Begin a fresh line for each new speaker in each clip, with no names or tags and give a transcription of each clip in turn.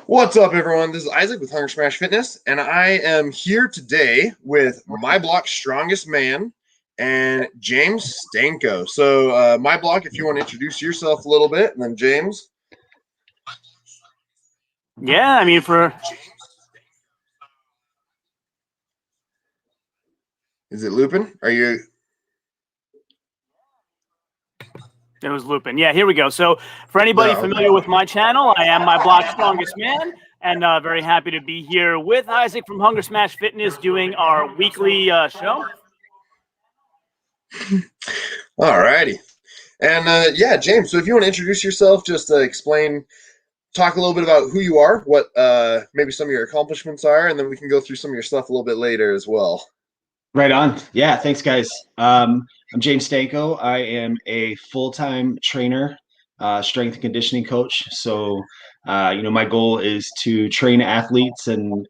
What's up, everyone? This is Isaac with Hunger Smash Fitness, and I am here today with my block's strongest man and James Stanko. So, my block, if you want to introduce yourself a little bit, and then James.
Yeah, I mean,
Is it looping? Are you?
It was looping. Yeah, here we go. So for anybody familiar with my channel, I am my block's strongest man, and very happy to be here with Isaac from Hunger Smash Fitness doing our weekly show.
All righty. And yeah, James, so if you want to introduce yourself, just talk a little bit about who you are, what maybe some of your accomplishments are, and then we can go through some of your stuff a little bit later as well.
Right on. Yeah, thanks, guys. I'm James Stanko. I am a full-time trainer, strength and conditioning coach. So, my goal is to train athletes and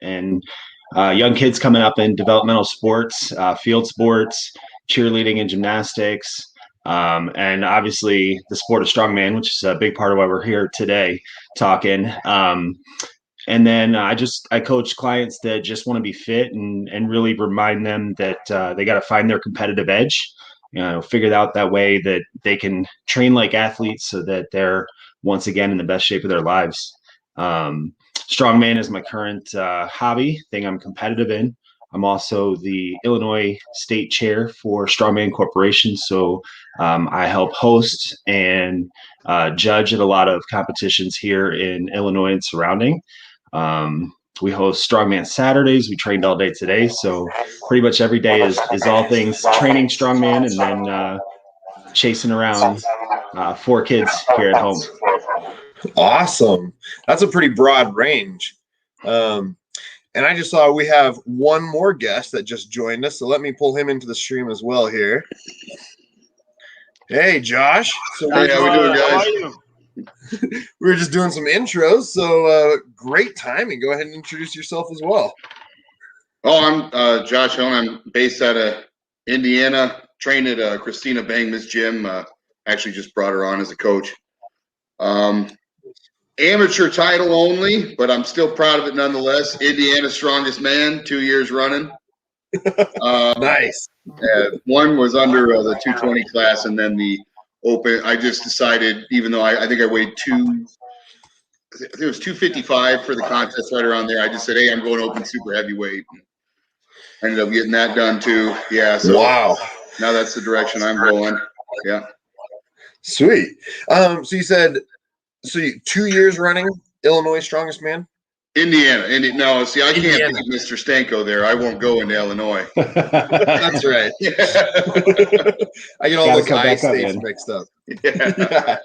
young kids coming up in developmental sports, field sports, cheerleading and gymnastics, and obviously the sport of strongman, which is a big part of why we're here today talking. And then I coach clients that just want to be fit and really remind them that they got to find their competitive edge, figure out that way that they can train like athletes so that they're once again in the best shape of their lives. Strongman is my current hobby thing I'm competitive in. I'm also the Illinois state chair for Strongman Corporation. So I help host and judge at a lot of competitions here in Illinois and surrounding. We host Strongman Saturdays. We trained all day today. So pretty much every day is all things training strongman and then chasing around 4 kids here at home.
Awesome. That's a pretty broad range. And I just saw we have one more guest that just joined us. So let me pull him into the stream as well here. Hey, Josh. So
hey, how we doing, guys?
We were just doing some intros, so great timing. Go ahead and introduce yourself as well.
Oh, I'm Josh Hone. I'm based out of Indiana, trained at Christina Bangman's gym. Actually just brought her on as a coach. Amateur title only, but I'm still proud of it nonetheless. Indiana's strongest man, 2 years running.
Nice.
One was under the 220 class, and then the open. I just decided, even though I think I weighed I think it was 255 for the contest, right around there. I just said, hey, I'm going open super heavyweight. Ended up getting that done too. Yeah. So
wow.
Now that's the direction I'm going. Yeah.
Sweet. So you said, 2 years running Illinois strongest man?
Indiana. No, see, I can't beat Mr. Stanko there. I won't go into Illinois.
That's right. I get all those I states mixed up.
Yeah.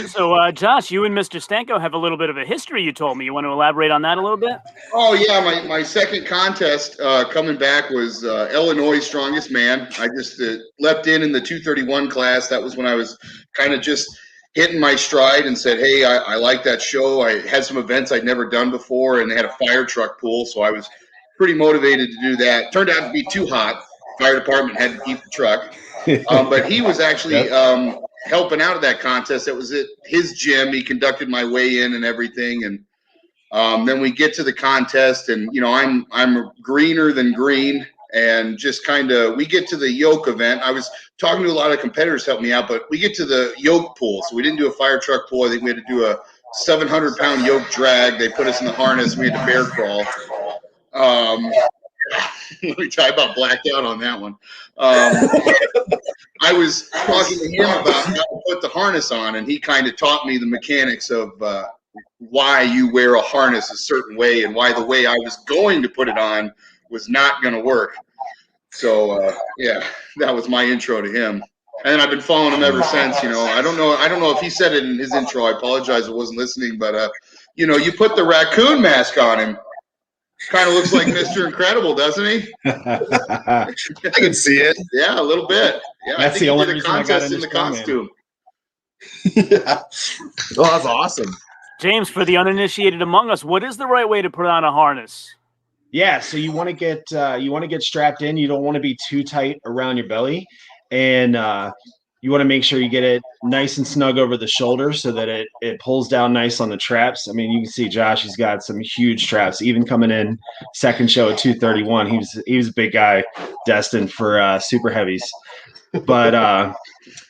So, Josh, you and Mr. Stanko have a little bit of a history, you told me. You want to elaborate on that a little bit?
Oh, yeah. My second contest coming back was Illinois strongest man. I just leapt in the 231 class. That was when I was kind of just hitting my stride and said, hey, I like that show. I had some events I'd never done before, and they had a fire truck pool, so I was pretty motivated to do that. Turned out to be too hot. Fire department had to keep the truck. But he was actually helping out at that contest. It was at his gym. He conducted my weigh-in and everything. And then we get to the contest, and, I'm greener than green. And just we get to the yoke event. I was talking to a lot of competitors help me out, but we get to the yoke pool. So we didn't do a fire truck pool. I think we had to do a 700-pound yoke drag. They put us in the harness. We had to bear crawl. Let me try about blacked out on that one. I was talking to him about how to put the harness on, and he kind of taught me the mechanics of why you wear a harness a certain way and why the way I was going to put it on was not going to work. So yeah, that was my intro to him, and I've been following him ever since. I don't know if he said it in his intro. I apologize, I wasn't listening, but you put the raccoon mask on him, kind of looks like Mr. Incredible, doesn't he?
I can see it.
Yeah, a little bit. Yeah,
that's the only reason I got into
the costume.
Yeah. Well, that's awesome.
James, for the uninitiated among us, what is the right way to put on a harness?
Yeah, so you want to get strapped in. You don't want to be too tight around your belly, and you want to make sure you get it nice and snug over the shoulder so that it pulls down nice on the traps. I mean, you can see Josh, he's got some huge traps. Even coming in second show at 231, he was a big guy, destined for super heavies. But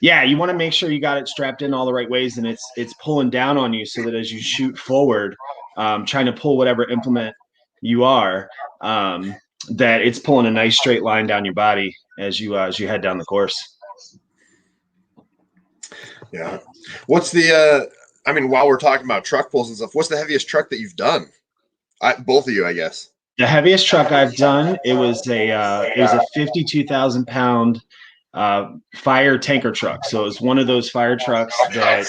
yeah, you want to make sure you got it strapped in all the right ways, and it's pulling down on you so that as you shoot forward, trying to pull whatever implement you are, that it's pulling a nice straight line down your body as you head down the course.
Yeah. What's the I mean, while we're talking about truck pulls and stuff, what's the heaviest truck that you've done? Both of you, I guess.
The heaviest truck I've done, it was a 52,000 pound fire tanker truck. So it's one of those fire trucks that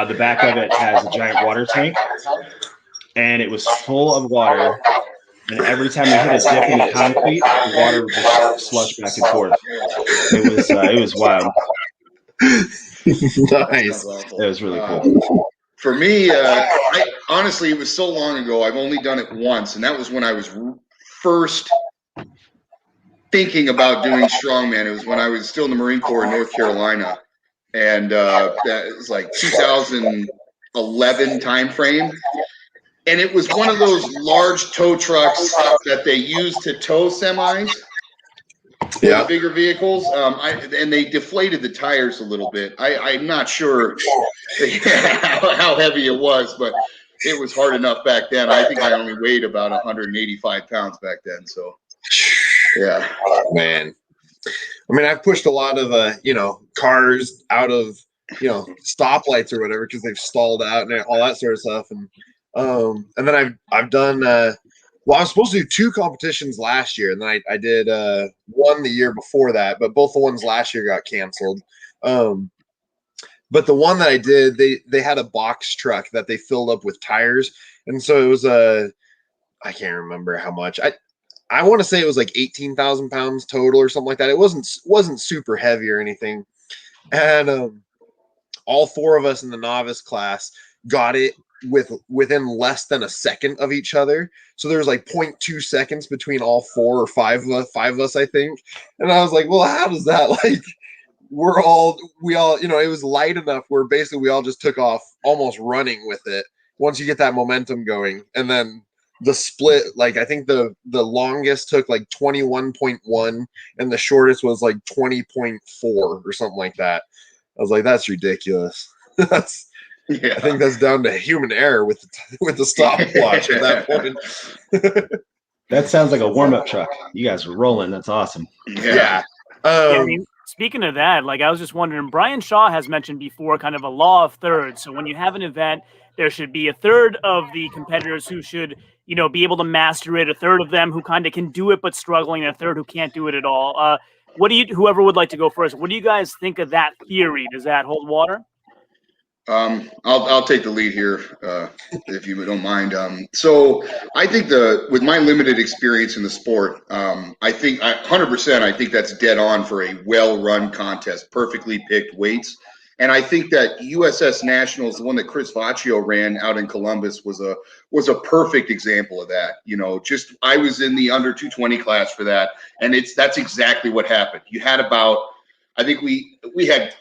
the back of it has a giant water tank, and it was full of water. And every time we hit a dip in the concrete, the water would just slush back and forth. It was wild.
Nice.
It was really cool.
For me, honestly, it was so long ago. I've only done it once, and that was when I was first thinking about doing strongman. It was when I was still in the Marine Corps in North Carolina, and that was like 2011 time frame. And it was one of those large tow trucks that they use to tow semis. Yeah, bigger vehicles. And they deflated the tires a little bit. I'm not sure how heavy it was, but it was hard enough back then. I think I only weighed about 185 pounds back then. So, yeah.
Man. I mean, I've pushed a lot of, cars out of, stoplights or whatever because they've stalled out and all that sort of stuff. And then I've done well, I was supposed to do 2 competitions last year, and then I did one the year before that, but both the ones last year got canceled. But the one that I did, they had a box truck that they filled up with tires, and so it was I can't remember how much. I want to say it was like 18,000 pounds total or something like that. It wasn't super heavy or anything, and all 4 of us in the novice class got it within less than a second of each other. So there was like 0.2 seconds between all 4 or 5 of us, I think. And I was like, well, how does that, like, we all, it was light enough where basically we all just took off almost running with it once you get that momentum going. And then the split, like, I think the longest took like 21.1 and the shortest was like 20.4 or something like that. I was like, that's ridiculous. Yeah. I think that's down to human error with the stopwatch at that point.
That sounds like a warm-up truck. You guys are rolling. That's awesome.
Yeah.
I mean, speaking of that, like, I was just wondering, Brian Shaw has mentioned before kind of a law of thirds. So when you have an event, there should be a third of the competitors who should, be able to master it, a third of them who kind of can do it but struggling, and a third who can't do it at all. Whoever would like to go first, what do you guys think of that theory? Does that hold water?
I'll take the lead here, if you don't mind. So I think with my limited experience in the sport, I think 100%, I think that's dead on for a well-run contest, perfectly picked weights. And I think that USS Nationals, the one that Chris Vaccio ran out in Columbus, was a perfect example of that. Just I was in the under 220 class for that, and that's exactly what happened. You had I think we had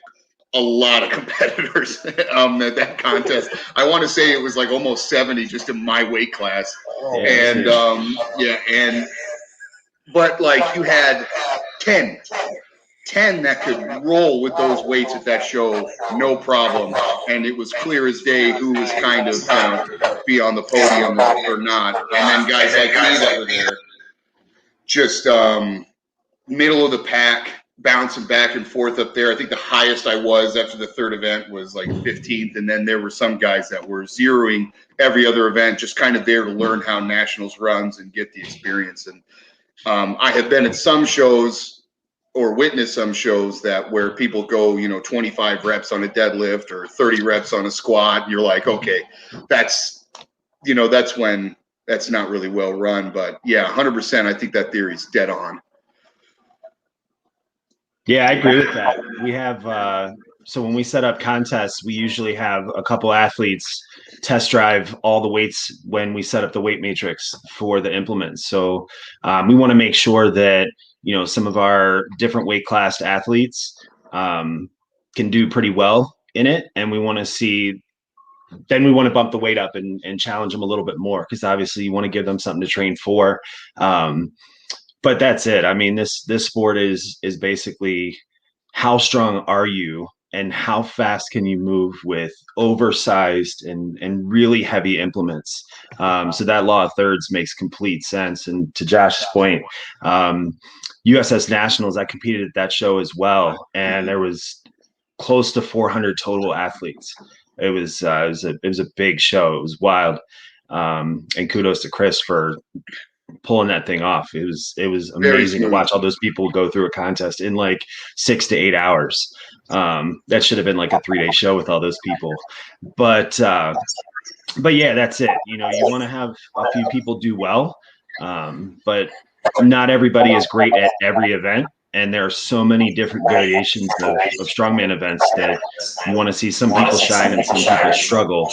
a lot of competitors at that contest. I want to say it was like almost 70 just in my weight class. But like you had 10 that could roll with those weights at that show, no problem. And it was clear as day who was kind of going to be on the podium or not. And then guys like me that were there, just middle of the pack, bouncing back and forth up there. I think the highest I was after the 3rd event was like 15th. And then there were some guys that were zeroing every other event, just kind of there to learn how nationals runs and get the experience. And I have been at some shows or witnessed some shows where people go, 25 reps on a deadlift or 30 reps on a squat. And you're like, okay, that's when that's not really well run. But yeah, 100%. I think that theory is dead on.
Yeah, I agree with that. We have so when we set up contests, we usually have a couple athletes test drive all the weights when we set up the weight matrix for the implements. So we want to make sure that some of our different weight class athletes can do pretty well in it, and we want to see. Then we want to bump the weight up and challenge them a little bit more, because obviously you want to give them something to train for. But that's it. I mean, this sport is basically how strong are you and how fast can you move with oversized and really heavy implements. So that law of thirds makes complete sense. And to Josh's point, USS Nationals, I competed at that show as well, and there was close to 400 total athletes. It was a big show. It was wild. And kudos to Chris for pulling that thing off. It was amazing to watch all those people go through a contest in like 6 to 8 hours. That should have been like a 3-day show with all those people. But yeah, that's it. You know, you want to have a few people do well, but not everybody is great at every event. And there are so many different variations of strongman events that you want to see some people shine and some people struggle.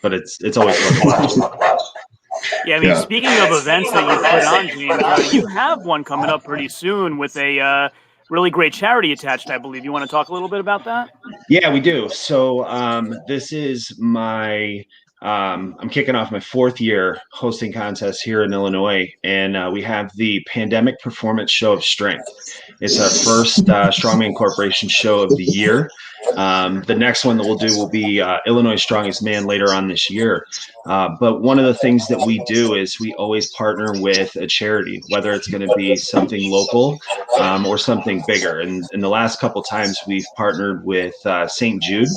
But it's always fun to watch.
Yeah, I mean, speaking of events that you put on, James, you have one coming up pretty soon with a really great charity attached, I believe. You want to talk a little bit about that?
Yeah, we do. So this is my I'm kicking off my 4th year hosting contests here in Illinois, and we have the Pandemic Performance Show of Strength. It's our first Strongman Corporation show of the year. The next one that we'll do will be Illinois Strongest Man later on this year. But one of the things that we do is we always partner with a charity, whether it's going to be something local or something bigger. And in the last couple times, we've partnered with St. Jude.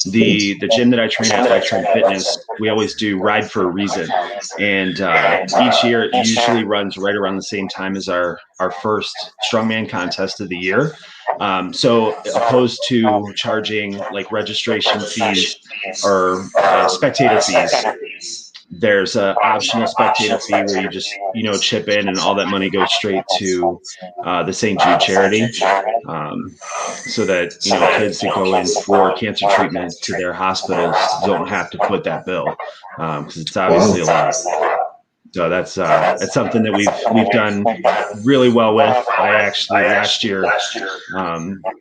The gym that I train at, Lifetime Fitness, we always do Ride for a Reason, and each year it usually runs right around the same time as our first Strongman contest of the year. So opposed to charging like registration fees or spectator fees, there's an optional spectator fee where you just, chip in and all that money goes straight to the St. Jude charity, so that, kids that go in for cancer treatment to their hospitals don't have to foot that bill, because it's obviously a lot. So that's something that we've done really well with. I actually last year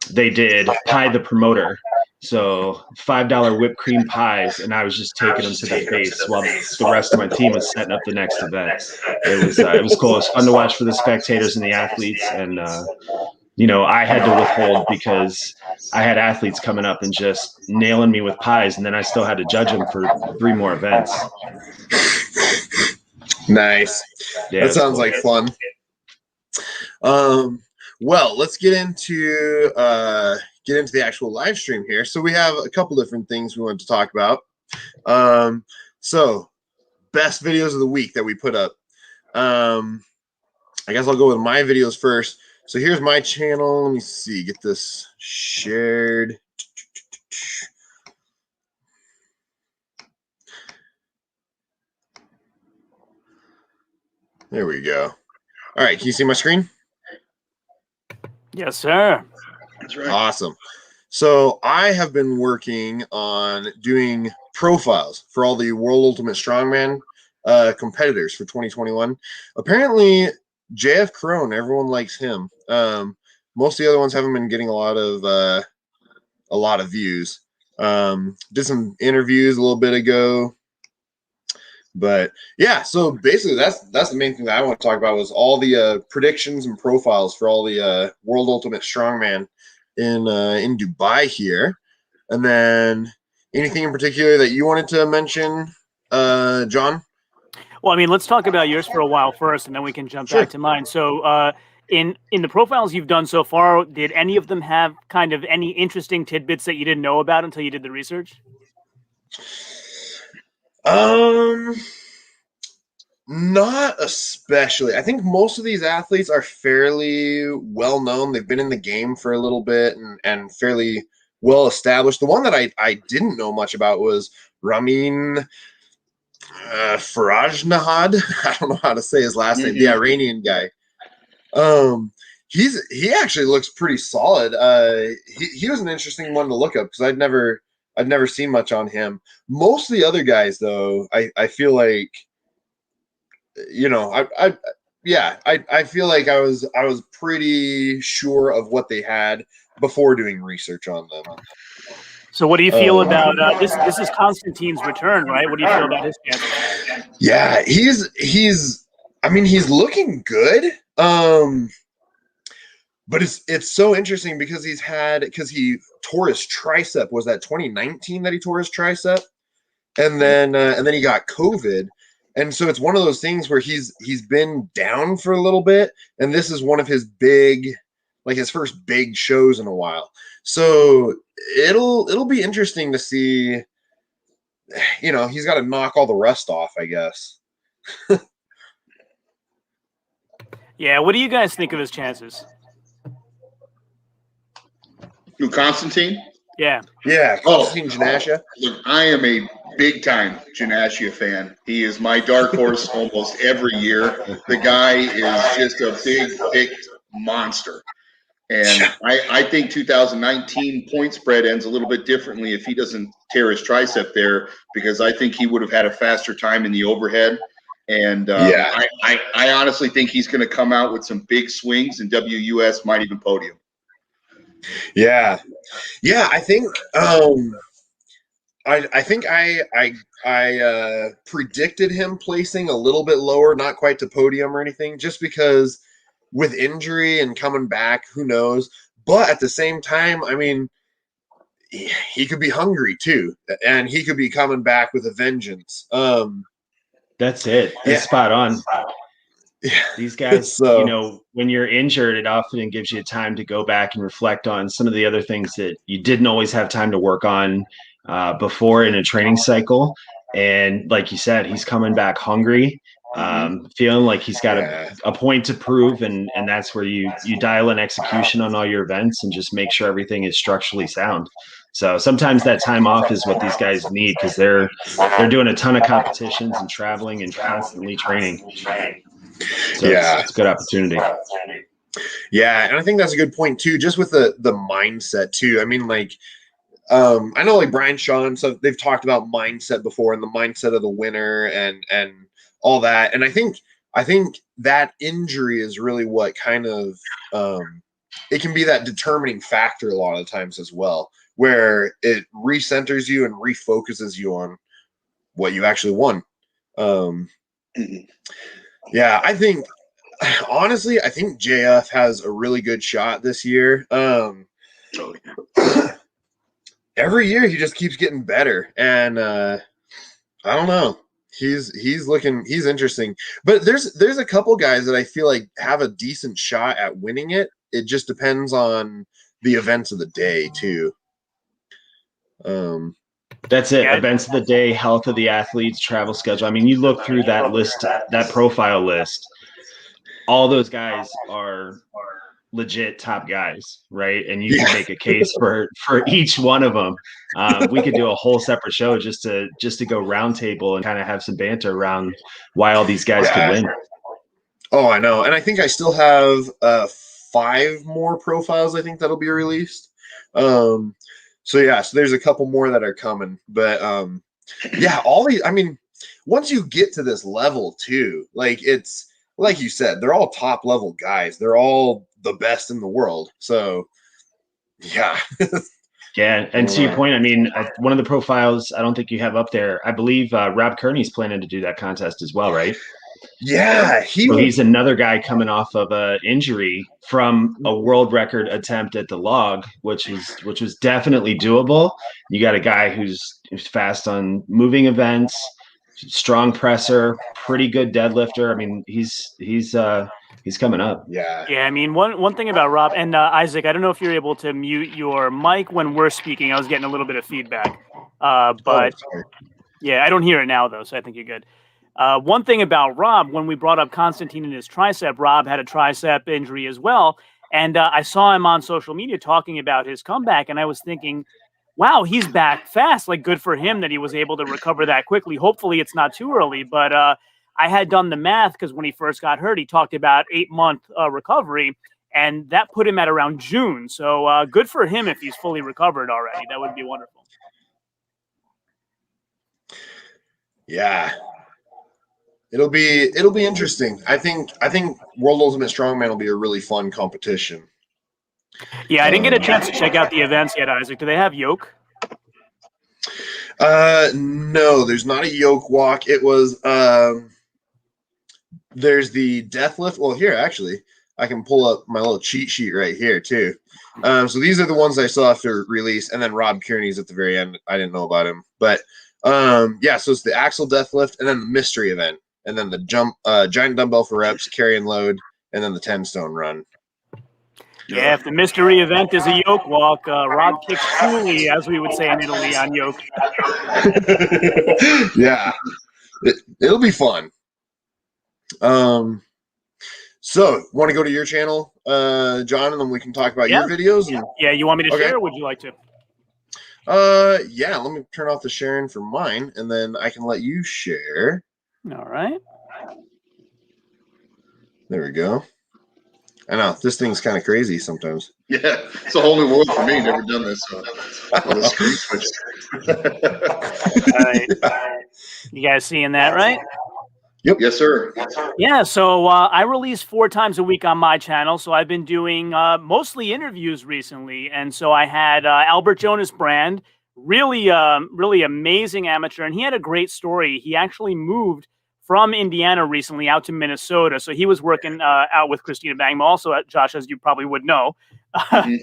they did Pie the Promoter. So $5 whipped cream pies, and I was just taking them to the face while the rest of my team was setting up the next event. It was cool. It was fun to watch for the spectators and the athletes, and I had to withhold because I had athletes coming up and just nailing me with pies, and then I still had to judge them for 3 more events.
Nice.
Yeah,
that sounds cool. Like fun. Well, let's get into the actual live stream here. So we have a couple different things we want to talk about. So best videos of the week that we put up. I guess I'll go with my videos first. So here's my channel. Let me see. Get this shared. There we go. All right. Can you see my screen?
Yes, sir.
That's right. Awesome. So I have been working on doing profiles for all the World Ultimate Strongman competitors for 2021. Apparently, JF Crone, everyone likes him. Most of the other ones haven't been getting a lot of views. Did some interviews a little bit ago. But yeah, so basically that's the main thing that I want to talk about was all the predictions and profiles for all the World Ultimate Strongman in Dubai here. And then anything in particular that you wanted to mention, John?
Well, I mean, let's talk about yours for a while first, and then we can jump back to mine. So in the profiles you've done so far, did any of them have kind of any interesting tidbits that you didn't know about until you did the research?
Not especially. I think most of these athletes are fairly well known. They've been in the game for a little bit and fairly well established. The one that I didn't know much about was Ramin Farajnahad. I don't know how to say his last name. The Iranian guy. He actually looks pretty solid. He was an interesting one to look up because I'd never seen much on him. Most of the other guys, though, I feel like, yeah, I feel like I was pretty sure of what they had before doing research on them.
So what do you feel about this? This is Constantine's return, right? What do you feel about his chances?
Yeah, he's I mean, he's looking good. But it's so interesting because he tore his tricep. Was that 2019 that he tore his tricep? And then he got COVID. And so it's one of those things where he's been down for a little bit, and this is one of his his first big shows in a while. So it'll be interesting to see. He's got to knock all the rust off, I guess.
Yeah, what do you guys think of his chances?
Who, Constantine?
Yeah.
Yeah, Constantine Janashia.
Look, I am a big-time Janashia fan. He is my dark horse almost every year. The guy is just a big monster. And I think 2019 point spread ends a little bit differently if he doesn't tear his tricep there, because I think he would have had a faster time in the overhead. And I honestly think he's going to come out with some big swings, and WUS might even podium.
Yeah. I think I predicted him placing a little bit lower, not quite to podium or anything, just because with injury and coming back, who knows? But at the same time, I mean, he could be hungry too, and he could be coming back with a vengeance.
That's it. That's spot on.
Yeah.
These guys, when you're injured, it often gives you time to go back and reflect on some of the other things that you didn't always have time to work on before in a training cycle. And like you said, he's coming back hungry, feeling like he's got a point to prove. And that's where you dial in execution on all your events and just make sure everything is structurally sound. So sometimes that time off is what these guys need, because they're doing a ton of competitions and traveling and constantly training. So it's a good opportunity.
Yeah, and I think that's a good point too, just with the mindset too. I mean, I know Brian Shaw, so they've talked about mindset before, and the mindset of the winner and all that. And I think that injury is really what kind of it can be that determining factor a lot of times as well, where it recenters you and refocuses you on what you actually won. Yeah, honestly, I think JF has a really good shot this year. Every year he just keeps getting better, and I don't know. He's interesting. But there's a couple guys that I feel like have a decent shot at winning it. It just depends on the events of the day too.
That's it. Events of the day, health of the athletes, travel schedule. I mean, you look through that list, that profile list, all those guys are legit top guys, right? And you can make a case for each one of them. We could do a whole separate show just to go roundtable and kind of have some banter around why all these guys could win.
Oh, I know. And I think I still have 5 more profiles I think that'll be released. So there's a couple more that are coming, but all these, I mean, once you get to this level too, it's like you said, they're all top level guys. They're all the best in the world. So yeah.
Yeah. And to your point, I mean, one of the profiles I don't think you have up there, I believe Rob Kearney's planning to do that contest as well, right?
Yeah,
he's another guy coming off of an injury from a world record attempt at the log, which was definitely doable. You got a guy who's fast on moving events, strong presser, pretty good deadlifter. I mean, he's coming up.
Yeah.
I mean, one thing about Rob and Isaac, I don't know if you're able to mute your mic when we're speaking. I was getting a little bit of feedback, but yeah, I don't hear it now though, so I think you're good. One thing about Rob, when we brought up Constantine and his tricep, Rob had a tricep injury as well. And I saw him on social media talking about his comeback. And I was thinking, wow, he's back fast. Good for him that he was able to recover that quickly. Hopefully it's not too early. But I had done the math, because when he first got hurt, he talked about 8-month recovery. And that put him at around June. So good for him if he's fully recovered already. That would be wonderful.
Yeah. It'll be interesting. I think World Ultimate Strongman will be a really fun competition.
Yeah, I didn't get a chance to check out the events yet, Isaac. Do they have yoke?
No, there's not a yoke walk. It was there's the deathlift. Well, here actually, I can pull up my little cheat sheet right here too. So these are the ones I saw after release, and then Rob Kearney's at the very end. I didn't know about him, but yeah. So it's the axle deathlift, and then the mystery event, and then the jump, giant dumbbell for reps, carry and load, and then the 10-stone run.
Yeah, if the mystery event is a yoke walk, Rob kicks truly, as we would say in Italy, on yoke.
Yeah, it'll be fun. So want to go to your channel, John, and then we can talk about your videos? And,
yeah, you want me to share, or would you like to?
Yeah, let me turn off the sharing for mine, and then I can let you share.
All right.
There we go. I know, this thing's kind of crazy sometimes.
Yeah, it's a whole new world for me. Never done this. So.
All right. You guys seeing that, right?
Yep. Yes, sir.
Yeah, so I release 4 times a week on my channel. So I've been doing mostly interviews recently. And so I had Albert Jonas Brand, really amazing amateur. And he had a great story. He actually moved from Indiana recently out to Minnesota. So he was working out with Christina Bangma, also, Josh, as you probably would know. Mm-hmm.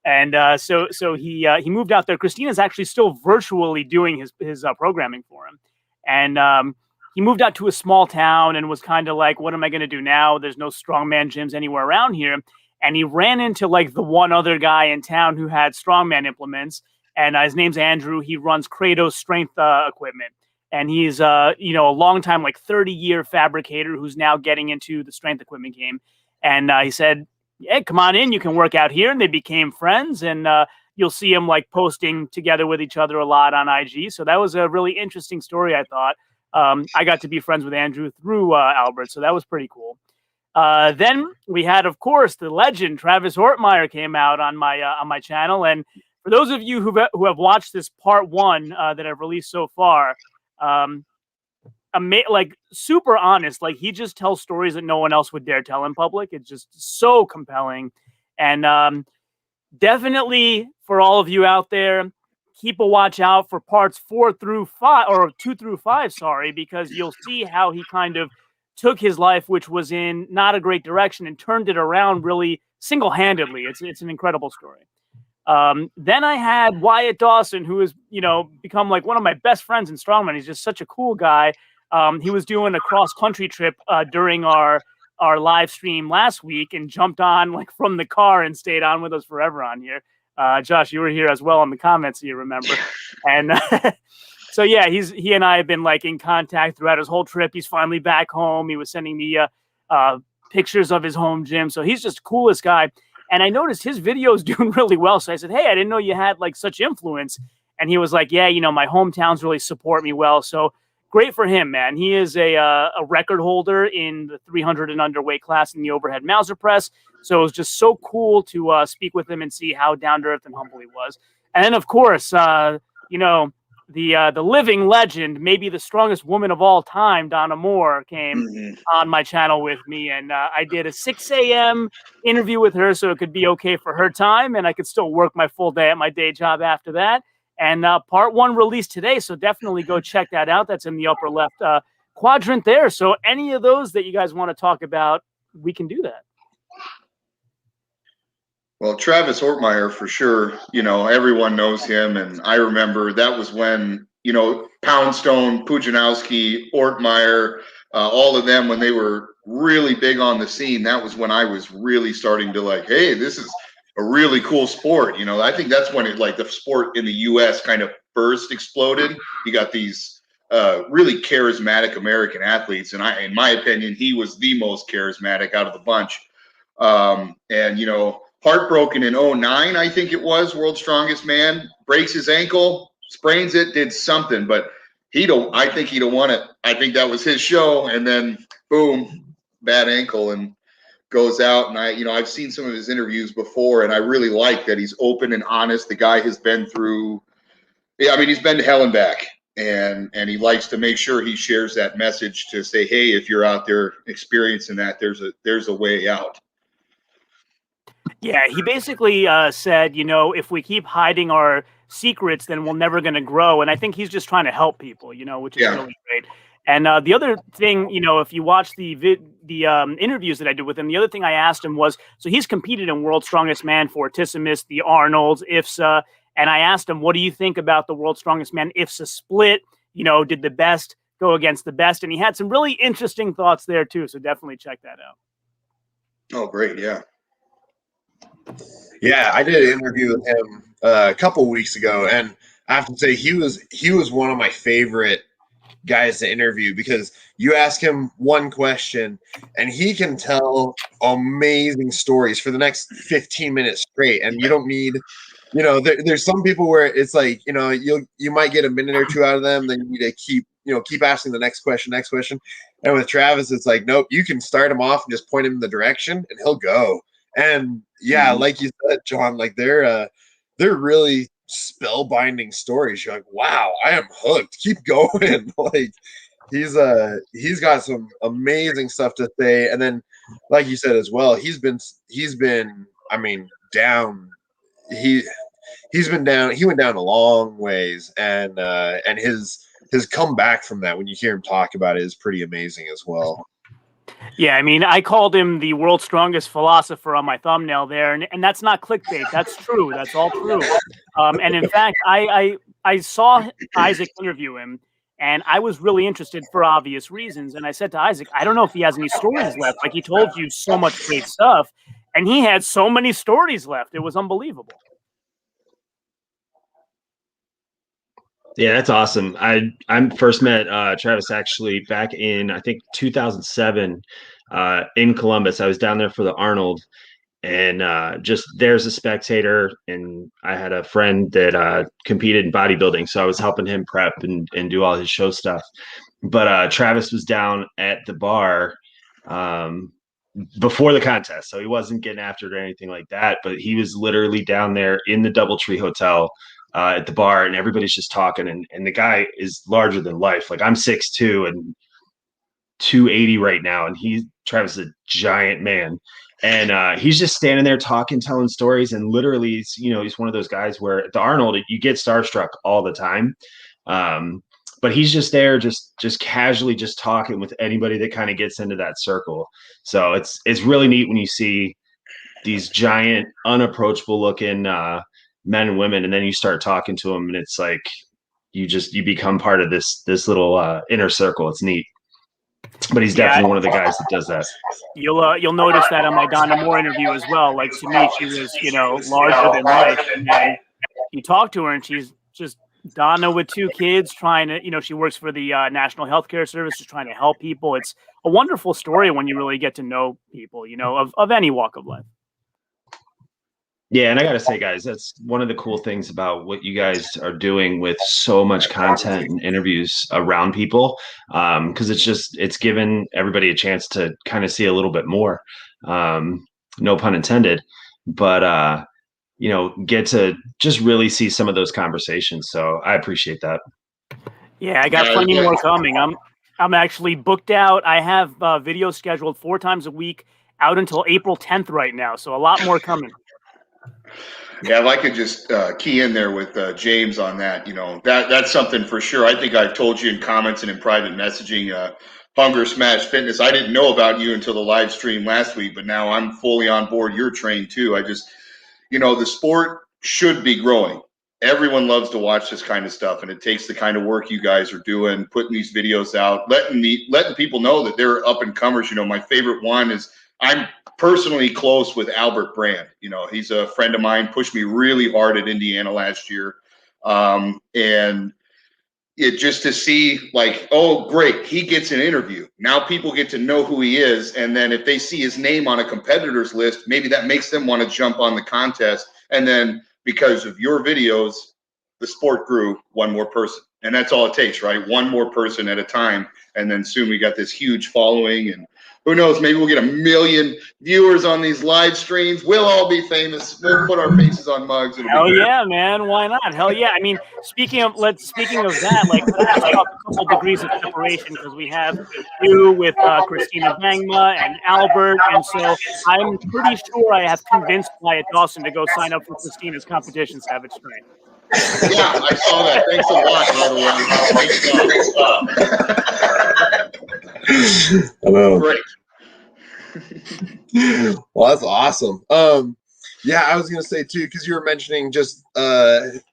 And so he moved out there. Christina's actually still virtually doing his programming for him. And he moved out to a small town and was kind of like, what am I going to do now? There's no strongman gyms anywhere around here. And he ran into like the one other guy in town who had strongman implements. And his name's Andrew. He runs Kratos Strength equipment. And he's, a long time, like 30-year fabricator who's now getting into the strength equipment game. And he said, hey, come on in. You can work out here. And they became friends. And you'll see them like posting together with each other a lot on IG. So that was a really interesting story, I thought. I got to be friends with Andrew through Albert, so that was pretty cool. Then we had, of course, the legend Travis Ortmeyer came out on my channel, and for those of you who have watched this part 1 that I've released so far, like super honest, like he just tells stories that no one else would dare tell in public. It's just so compelling, and definitely for all of you out there, keep a watch out for parts 4 through 5, or 2 through 5, sorry, because you'll see how he kind of took his life, which was in not a great direction, and turned it around really single-handedly. It's an incredible story. Then I had Wyatt Dawson, who has, become like one of my best friends in Strongman. He's just such a cool guy. He was doing a cross-country trip during our live stream last week and jumped on like from the car and stayed on with us forever on here. Josh, you were here as well in the comments, you remember. And so, yeah, he and I have been like in contact throughout his whole trip. He's finally back home. He was sending me pictures of his home gym. So he's just the coolest guy. And I noticed his videos doing really well. So I said, hey, I didn't know you had like such influence. And he was like, yeah, my hometowns really support me well. So great for him, man. He is a record holder in the 300 and under weight class in the overhead Mauser press. So it was just so cool to speak with him and see how down to earth and humble he was. And then, of course, the living legend, maybe the strongest woman of all time, Donna Moore, came on my channel with me. And I did a 6 a.m. interview with her so it could be okay for her time. And I could still work my full day at my day job after that. And part 1 released today. So definitely go check that out. That's in the upper left quadrant there. So any of those that you guys want to talk about, we can do that.
Well, Travis Ortmeyer, for sure, everyone knows him. And I remember that was when, Poundstone, Pujanowski, Ortmeyer, all of them, when they were really big on the scene, that was when I was really starting to like, hey, this is a really cool sport. I think that's when it, like, the sport in the U.S. kind of first exploded. You got these really charismatic American athletes. And in my opinion, he was the most charismatic out of the bunch. And, heartbroken in 2009, I think it was, World's Strongest Man, breaks his ankle, sprains it, did something, but I think he'd have won it. I think that was his show, and then boom, bad ankle, and goes out. And I've seen some of his interviews before, and I really like that he's open and honest. The guy has been through, he's been to hell and back. and he likes to make sure he shares that message to say, hey, if you're out there experiencing that, there's a way out.
Yeah, he basically said, if we keep hiding our secrets, then we're never going to grow. And I think he's just trying to help people, which is really great. And the other thing, if you watch the interviews that I did with him, the other thing I asked him was, so he's competed in World's Strongest Man for Tissimus, the Arnolds, IFSA. And I asked him, what do you think about the World's Strongest Man IFSA split? Did the best go against the best? And he had some really interesting thoughts there too. So definitely check that out.
Oh, great. Yeah.
Yeah, I did an interview with him a couple weeks ago, and I have to say he was one of my favorite guys to interview, because you ask him one question and he can tell amazing stories for the next 15 minutes straight, and you don't need, there's some people where it's like, you might get a minute or two out of them, then you need to keep asking the next question. And with Travis, it's like, nope, you can start him off and just point him in the direction and he'll go. And yeah, like you said, John, like they're really spellbinding stories. You're like, wow, I am hooked. Keep going. Like he's got some amazing stuff to say. And then, like you said as well, he's been I mean, down. He's been down. He went down a long ways, and his comeback from that, when you hear him talk about it, is pretty amazing as well.
Yeah, I mean, I called him the world's strongest philosopher on my thumbnail there, and that's not clickbait. That's true. That's all true. And in fact, I saw Isaac interview him, and I was really interested for obvious reasons. And I said to Isaac, I don't know if he has any stories left. Like, he told you so much great stuff, and he had so many stories left. It was unbelievable.
Yeah, that's awesome. I first met Travis actually back in, I think, 2007 in Columbus. I was down there for the Arnold, and just there's a spectator, and I had a friend that competed in bodybuilding, so I was helping him prep and do all his show stuff. But Travis was down at the bar before the contest, so he wasn't getting after it or anything like that, but he was literally down there in the DoubleTree Hotel at the bar, and everybody's just talking, and the guy is larger than life. Like, I'm 6'2" and 280 right now, and Travis is a giant man, and he's just standing there talking, telling stories, and literally, he's one of those guys where at the Arnold, you get starstruck all the time, but he's just there, just casually, just talking with anybody that kind of gets into that circle. So it's really neat when you see these giant, unapproachable looking men and women, and then you start talking to them, and it's like you become part of this little inner circle. It's neat. But he's definitely one of the guys that does that.
You'll notice that on my Donna Moore interview as well. Like, to me, she was larger than life, and then you talk to her, and she's just Donna with 2 kids, trying to she works for the National Healthcare Service, just trying to help people. It's a wonderful story when you really get to know people, of any walk of life.
Yeah, and I got to say, guys, that's one of the cool things about what you guys are doing with so much content and interviews around people, because it's given everybody a chance to kind of see a little bit more, no pun intended, but get to just really see some of those conversations. So I appreciate that.
Yeah, I got plenty more coming. I'm actually booked out. I have videos scheduled 4 times a week out until April 10th right now. So a lot more coming.
Yeah, if I could just key in there with James on that, that's something for sure. I think I've told you in comments and in private messaging, Hunger Smash Fitness. I didn't know about you until the live stream last week, but now I'm fully on board. You're trained too. I just, the sport should be growing. Everyone loves to watch this kind of stuff, and it takes the kind of work you guys are doing, putting these videos out, letting people know that they're up and comers. My favorite one is I'm personally close with Albert Brand. He's a friend of mine, pushed me really hard at Indiana last year. And it just to see like, oh, great, he gets an interview. Now people get to know who he is. And then if they see his name on a competitor's list, maybe that makes them want to jump on the contest. And then because of your videos, the sport grew one more person. And that's all it takes, right? One more person at a time. And then soon we got this huge following, and Who knows? Maybe we'll get 1 million viewers on these live streams. We'll all be famous. We'll put our faces on mugs.
Hell yeah, man! Why not? Hell yeah! I mean, speaking of that, like let's just talk a couple degrees of separation because we have you with Christina Bangma and Albert, and so I'm pretty sure I have convinced Wyatt Dawson to go sign up for Christina's competition, Savage Strength.
Yeah, I saw that. Thanks a lot, by the way.
I know.
Great.
Well, that's awesome. Yeah, I was gonna say too, because you were mentioning just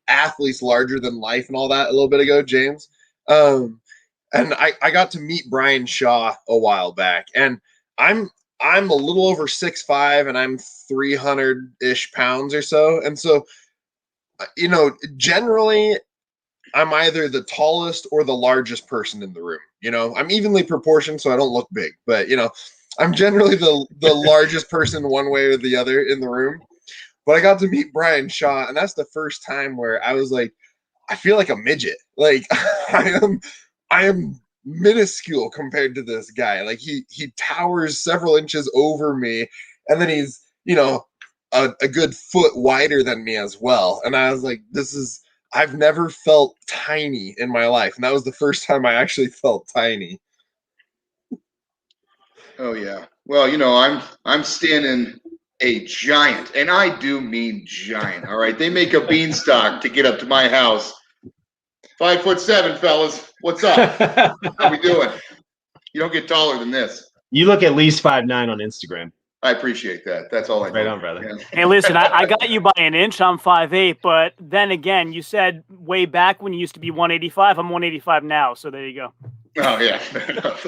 athletes larger than life and all that a little bit ago, James. And I got to meet Brian Shaw a while back, and I'm a little over 6'5", and I'm 300-ish pounds or so, and so generally I'm either the tallest or the largest person in the room. I'm evenly proportioned, so I don't look big, but I'm generally the largest person one way or the other in the room. But I got to meet Brian Shaw, and that's the first time where I was like, I feel like a midget. Like I am minuscule compared to this guy. Like he towers several inches over me, and then he's a good foot wider than me as well. And I was like, I've never felt tiny in my life, and that was the first time I actually felt tiny.
Oh yeah. Well, I'm standing a giant, and I do mean giant. All right. They make a beanstalk to get up to my house. 5'7", fellas. What's up? How we doing? You don't get taller than this.
You look at least 5'9" on Instagram.
I appreciate that. That's all I do.
Right on, brother.
Yeah.
Hey, listen, I got you by an inch. I'm 5'8", but then again, you said way back when you used to be 185. I'm 185 now, so there you go.
Oh yeah. Fair enough.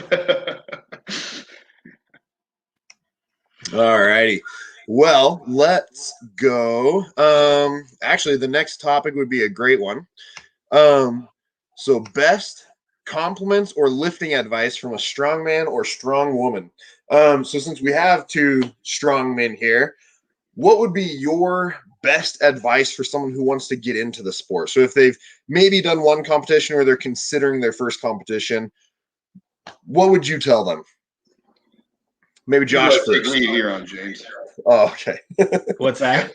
All righty. Well, let's go. Actually, the next topic would be a great one. So best compliments or lifting advice from a strong man or strong woman. So since we have two strong men here, what would be your best advice for someone who wants to get into the sport? So if they've maybe done one competition or they're considering their first competition, what would you tell them? Maybe Josh first.
Take lead here on James.
Oh, okay.
What's that?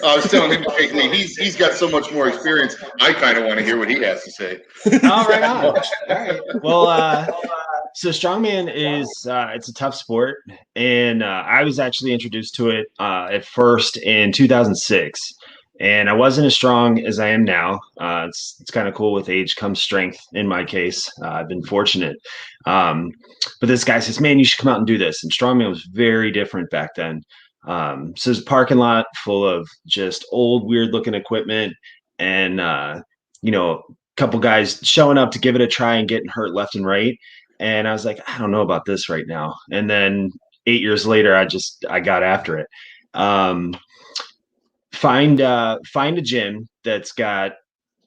I was telling him to take lead. He's got so much more experience. I kind of want to hear what he has to say.
Oh, right on. All right. Well, so strongman is it's a tough sport, and I was actually introduced to it at first in 2006, and I wasn't as strong as I am now. It's kind of cool. With age comes strength. In my case, I've been fortunate. But this guy says, "Man, you should come out and do this." And strongman was very different back then. So there's a parking lot full of just old, weird-looking equipment, and a couple guys showing up to give it a try and getting hurt left and right. And I was like, I don't know about this right now. And then 8 years later, I got after it. Find a gym that's got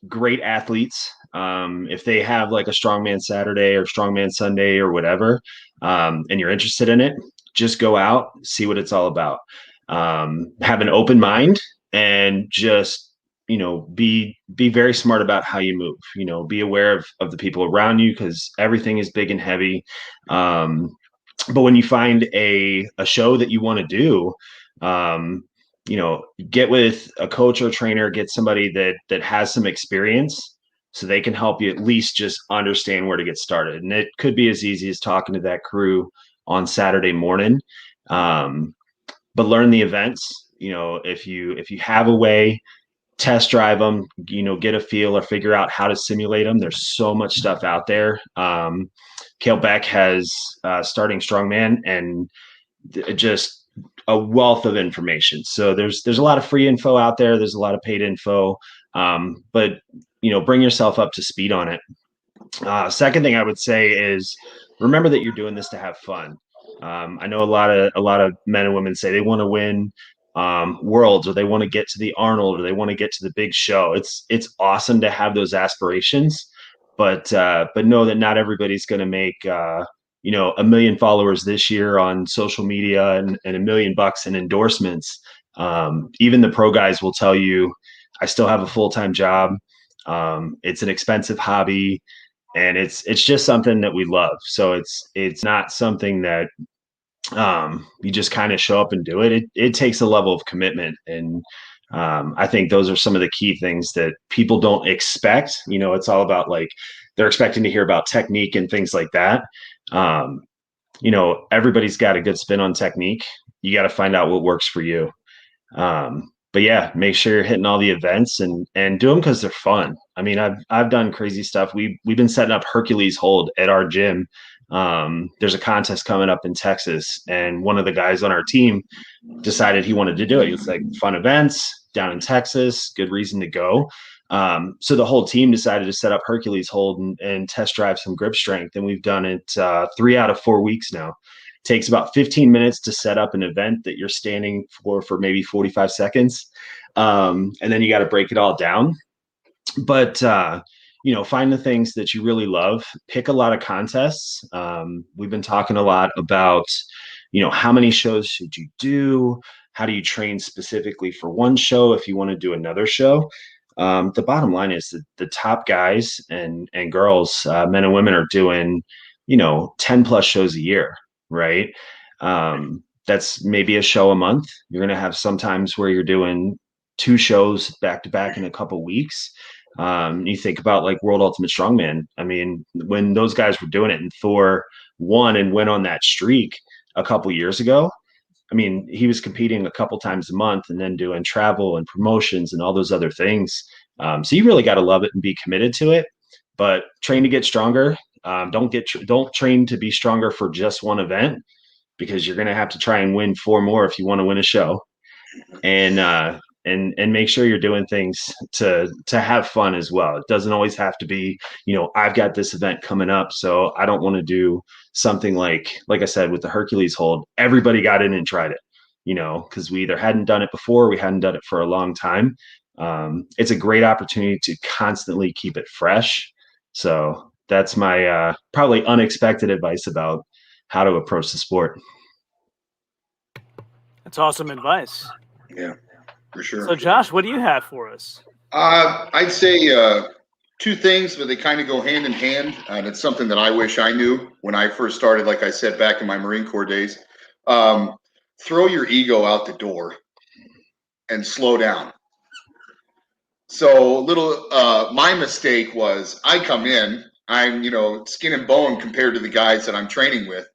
great athletes. If they have like a strongman Saturday or strongman Sunday or whatever, and you're interested in it, just go out, see what it's all about. Have an open mind and just, be very smart about how you move, be aware of the people around you, because everything is big and heavy. But when you find a show that you want to do, get with a coach or trainer, get somebody that has some experience so they can help you at least just understand where to get started. And it could be as easy as talking to that crew on Saturday morning. But learn the events, if you have a way, test drive them, get a feel or figure out how to simulate them. There's so much stuff out there. Cale Beck has Starting Strongman, and just a wealth of information. So there's a lot of free info out there. There's a lot of paid info, but bring yourself up to speed on it. Second thing I would say is remember that you're doing this to have fun. I know a lot of men and women say they want to win worlds, or they want to get to the Arnold, or they want to get to the big show. It's awesome to have those aspirations, but know that not everybody's going to make 1 million followers this year on social media and $1 million in endorsements. Even the pro guys will tell you, I still have a full-time job. It's an expensive hobby. and it's just something that we love. So it's not something that you just kind of show up and do it. It takes a level of commitment, and I think those are some of the key things that people don't expect. It's all about, like, they're expecting to hear about technique and things like that. Everybody's got a good spin on technique. You got to find out what works for you. But yeah, make sure you're hitting all the events and do them because they're fun. I mean, I've done crazy stuff. We've been setting up Hercules hold at our gym. There's a contest coming up in Texas, and one of the guys on our team decided he wanted to do it. It's like fun events down in Texas, good reason to go. So the whole team decided to set up Hercules hold and test drive some grip strength. And we've done it 3 out of 4 weeks now. It takes about 15 minutes to set up an event that you're standing for maybe 45 seconds. And then you got to break it all down. But, find the things that you really love, pick a lot of contests. We've been talking a lot about, how many shows should you do? How do you train specifically for one show if you want to do another show? The bottom line is that the top guys and girls, men and women, are doing, 10 plus shows a year, right? That's maybe a show a month. You're going to have sometimes where you're doing 2 shows back to back in a couple weeks. You think about like World Ultimate Strongman. I mean, when those guys were doing it and Thor won and went on that streak a couple years ago, I mean, he was competing a couple times a month and then doing travel and promotions and all those other things. So you really got to love it and be committed to it, but train to get stronger. Don't train to be stronger for just one event, because you're going to have to try and win 4 more if you want to win a show. And make sure you're doing things to have fun as well. It doesn't always have to be, I've got this event coming up, so I don't want to do something like I said with the Hercules hold. Everybody got in and tried it, because we either hadn't done it before, or we hadn't done it for a long time. It's a great opportunity to constantly keep it fresh. So that's my probably unexpected advice about how to approach the sport.
That's awesome advice.
Yeah, for sure.
So Josh, what do you have for us?
I'd say 2 things, but they kind of go hand in hand. And it's something that I wish I knew when I first started, like I said, back in my Marine Corps days. Throw your ego out the door and slow down. So my mistake was I come in, I'm, skin and bone compared to the guys that I'm training with.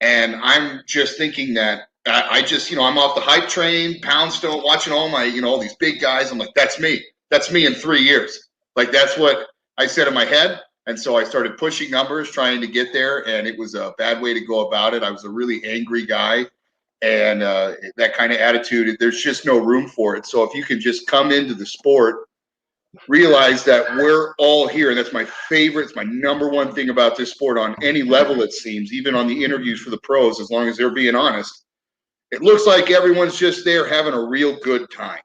And I'm just thinking that I just, I'm off the hype train, Poundstone, watching all my, all these big guys. I'm like, that's me. That's me in 3 years. Like, that's what I said in my head. And so I started pushing numbers, trying to get there. And it was a bad way to go about it. I was a really angry guy. And that kind of attitude, there's just no room for it. So if you can just come into the sport, realize that we're all here. And that's my favorite. It's my number one thing about this sport on any level, it seems, even on the interviews for the pros, as long as they're being honest. It looks like everyone's just there having a real good time.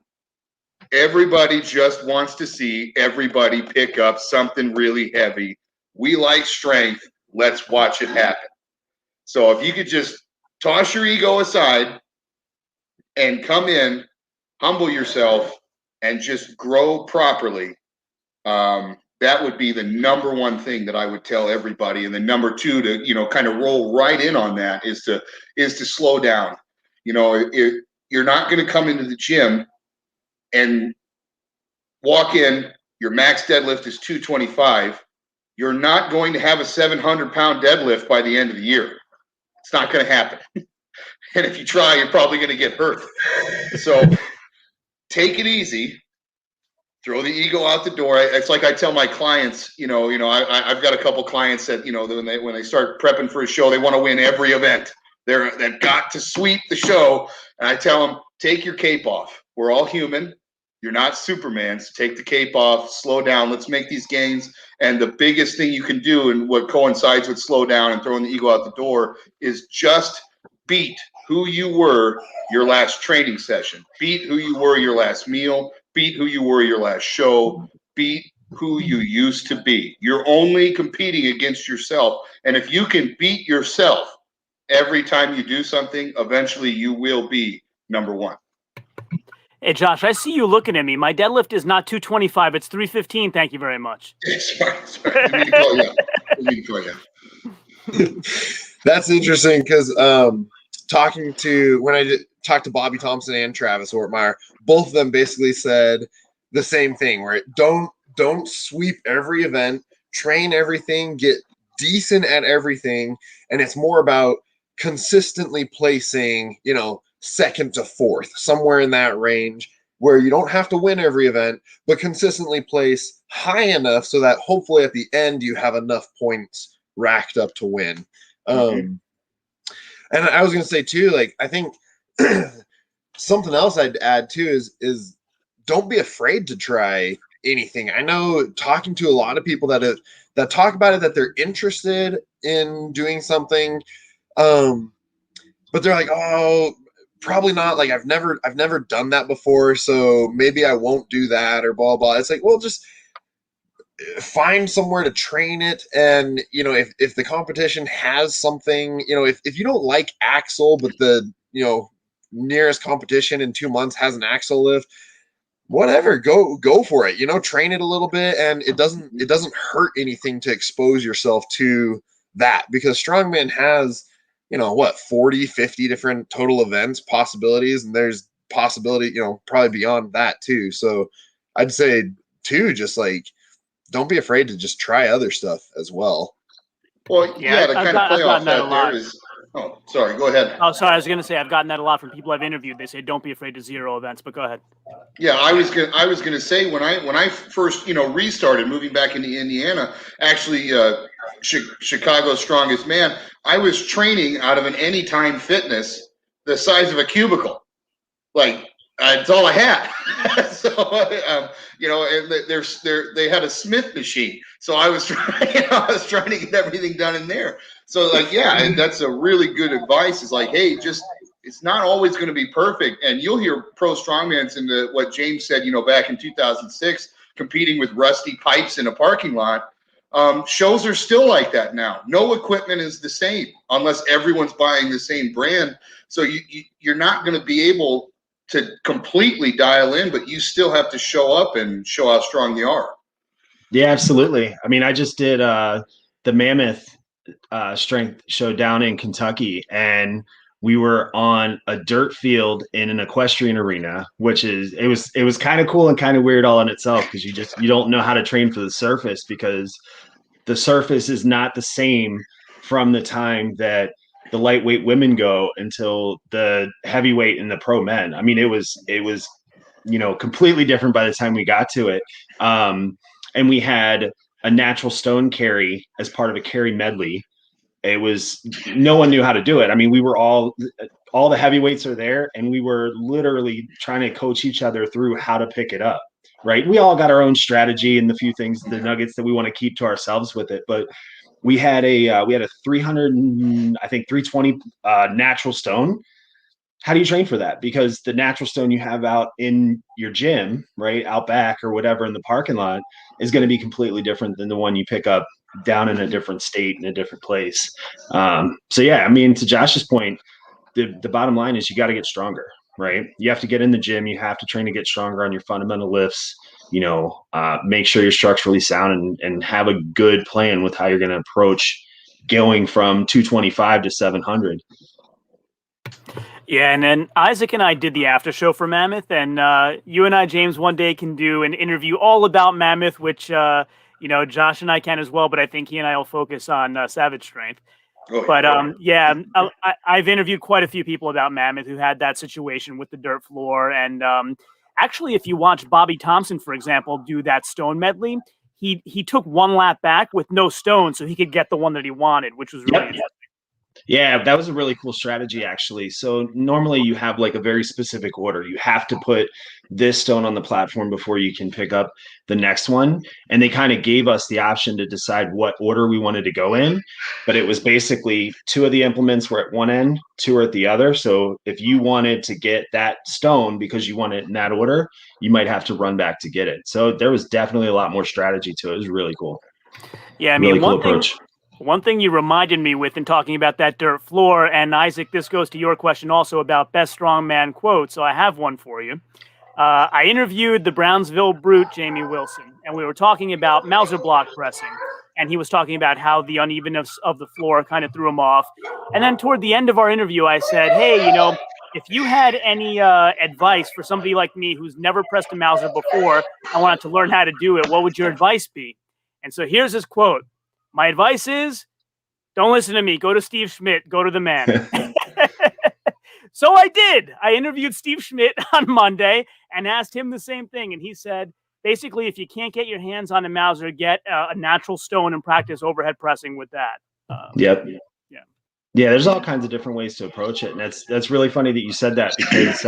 Everybody just wants to see everybody pick up something really heavy. We like strength. Let's watch it happen. So if you could just toss your ego aside and come in, humble yourself, and just grow properly, that would be the number one thing that I would tell everybody. And the number 2 to, kind of roll right in on that is to slow down. If you're not going to come into the gym and walk in, your max deadlift is 225. You're not going to have a 700-pound deadlift by the end of the year. It's not going to happen. And if you try, you're probably going to get hurt. So take it easy. Throw the ego out the door. It's like I tell my clients, I've got a couple clients that, when they start prepping for a show, they want to win every event. They've got to sweep the show. And I tell them, take your cape off. We're all human. You're not Superman. So take the cape off, slow down. Let's make these gains. And the biggest thing you can do, and what coincides with slow down and throwing the ego out the door, is just beat who you were your last training session. Beat who you were your last meal. Beat who you were your last show. Beat who you used to be. You're only competing against yourself. And if you can beat yourself every time you do something, eventually you will be number 1.
Hey, Josh, I see you looking at me. My deadlift is not 225. It's 315. Thank you very much.
Sorry. You need to call you up. Waiting for you.
That's interesting because talking to talked to Bobby Thompson and Travis Ortmeyer, both of them basically said the same thing, where don't sweep every event, train everything, get decent at everything, and it's more about consistently placing, second to fourth, somewhere in that range, where you don't have to win every event, but consistently place high enough so that hopefully at the end you have enough points racked up to win. And I was going to say too, like, I think something else I'd add too is don't be afraid to try anything. I know talking to a lot of people that talk about it, that they're interested in doing something, but they're like, oh, probably not. Like, I've never done that before, so maybe I won't do that, or blah blah. It's like, well, just find somewhere to train it. And if the competition has something, if you don't like axle, but the nearest competition in 2 months has an axle lift, whatever, go for it. Train it a little bit, and it doesn't hurt anything to expose yourself to that, because Strongman has 40, 50 different total events possibilities, and there's possibility probably beyond that too. So I'd say too, just like, don't be afraid to just try other stuff as well.
Well, yeah, to kind of play off that there is. Oh, sorry. Go ahead.
Oh, sorry. I was going to say I've gotten that a lot from people I've interviewed. They say don't be afraid to zero events, but go ahead.
Yeah, I was gonna say when I first restarted moving back into Indiana, actually Chicago's Strongest Man, I was training out of an Anytime Fitness the size of a cubicle, like. It's all I had. So, and they had a Smith machine. So I was trying to get everything done in there. So and that's a really good advice. Is like, hey, it's not always going to be perfect. And you'll hear pro strongmans in what James said, back in 2006, competing with rusty pipes in a parking lot. Shows are still like that now. No equipment is the same unless everyone's buying the same brand. So you're not going to be able to completely dial in, but you still have to show up and show how strong you are.
Yeah, absolutely. I mean, I just did the Mammoth Strength show down in Kentucky, and we were on a dirt field in an equestrian arena, which it was kind of cool and kind of weird all in itself, because you don't know how to train for the surface, because the surface is not the same from the time that the lightweight women go until the heavyweight and the pro men. I mean, it was completely different by the time we got to it. And we had a natural stone carry as part of a carry medley. It was, no one knew how to do it. I mean, we were all the heavyweights are there, and we were literally trying to coach each other through how to pick it up. Right. We all got our own strategy and the few things, the nuggets that we want to keep to ourselves with it. But we had a 300, I think 320 natural stone. How do you train for that? Because the natural stone you have out in your gym, right, out back or whatever in the parking lot, is going to be completely different than the one you pick up down in a different state, in a different place. So yeah, I mean, to Josh's point, the bottom line is you got to get stronger, right? You have to get in the gym. You have to train to get stronger on your fundamental lifts. Make sure you're structurally sound and have a good plan with how you're going to approach going from 225 to 700.
Yeah, and then Isaac and I did the after show for Mammoth, and you and I, James, one day can do an interview all about Mammoth, which Josh and I can as well, but I think he and I will focus on Savage Strength. But I've interviewed quite a few people about Mammoth who had that situation with the dirt floor. And actually, if you watch Bobby Thompson, for example, do that stone medley, he took one lap back with no stone so he could get the one that he wanted, which was really interesting.
Yeah, that was a really cool strategy, actually. So normally you have like a very specific order. You have to put this stone on the platform before you can pick up the next one. And they kind of gave us the option to decide what order we wanted to go in. But it was basically 2 of the implements were at one end, 2 are at the other. So if you wanted to get that stone because you want it in that order, you might have to run back to get it. So there was definitely a lot more strategy to it. It was really cool.
Yeah, I mean,
really cool approach.
One thing you reminded me with in talking about that dirt floor, and Isaac, this goes to your question also about best strongman quote. So I have one for you. I interviewed the Brownsville Brute, Jamie Wilson, and we were talking about Mauser block pressing. and he was talking about how the unevenness of the floor kind of threw him off. And then toward the end of our interview, I said, hey, you know, if you had any advice for somebody like me who's never pressed a Mauser before, I wanted to learn how to do it, what would your advice be? And so here's his quote. My advice is, don't listen to me. Go to Steve Schmidt. Go to the man. So I did. I interviewed Steve Schmidt on Monday and asked him the same thing. And he said, basically, if you can't get your hands on a Mauser, get a natural stone and practice overhead pressing with that.
Yep. Yeah, there's all kinds of different ways to approach it. And that's really funny that you said that, because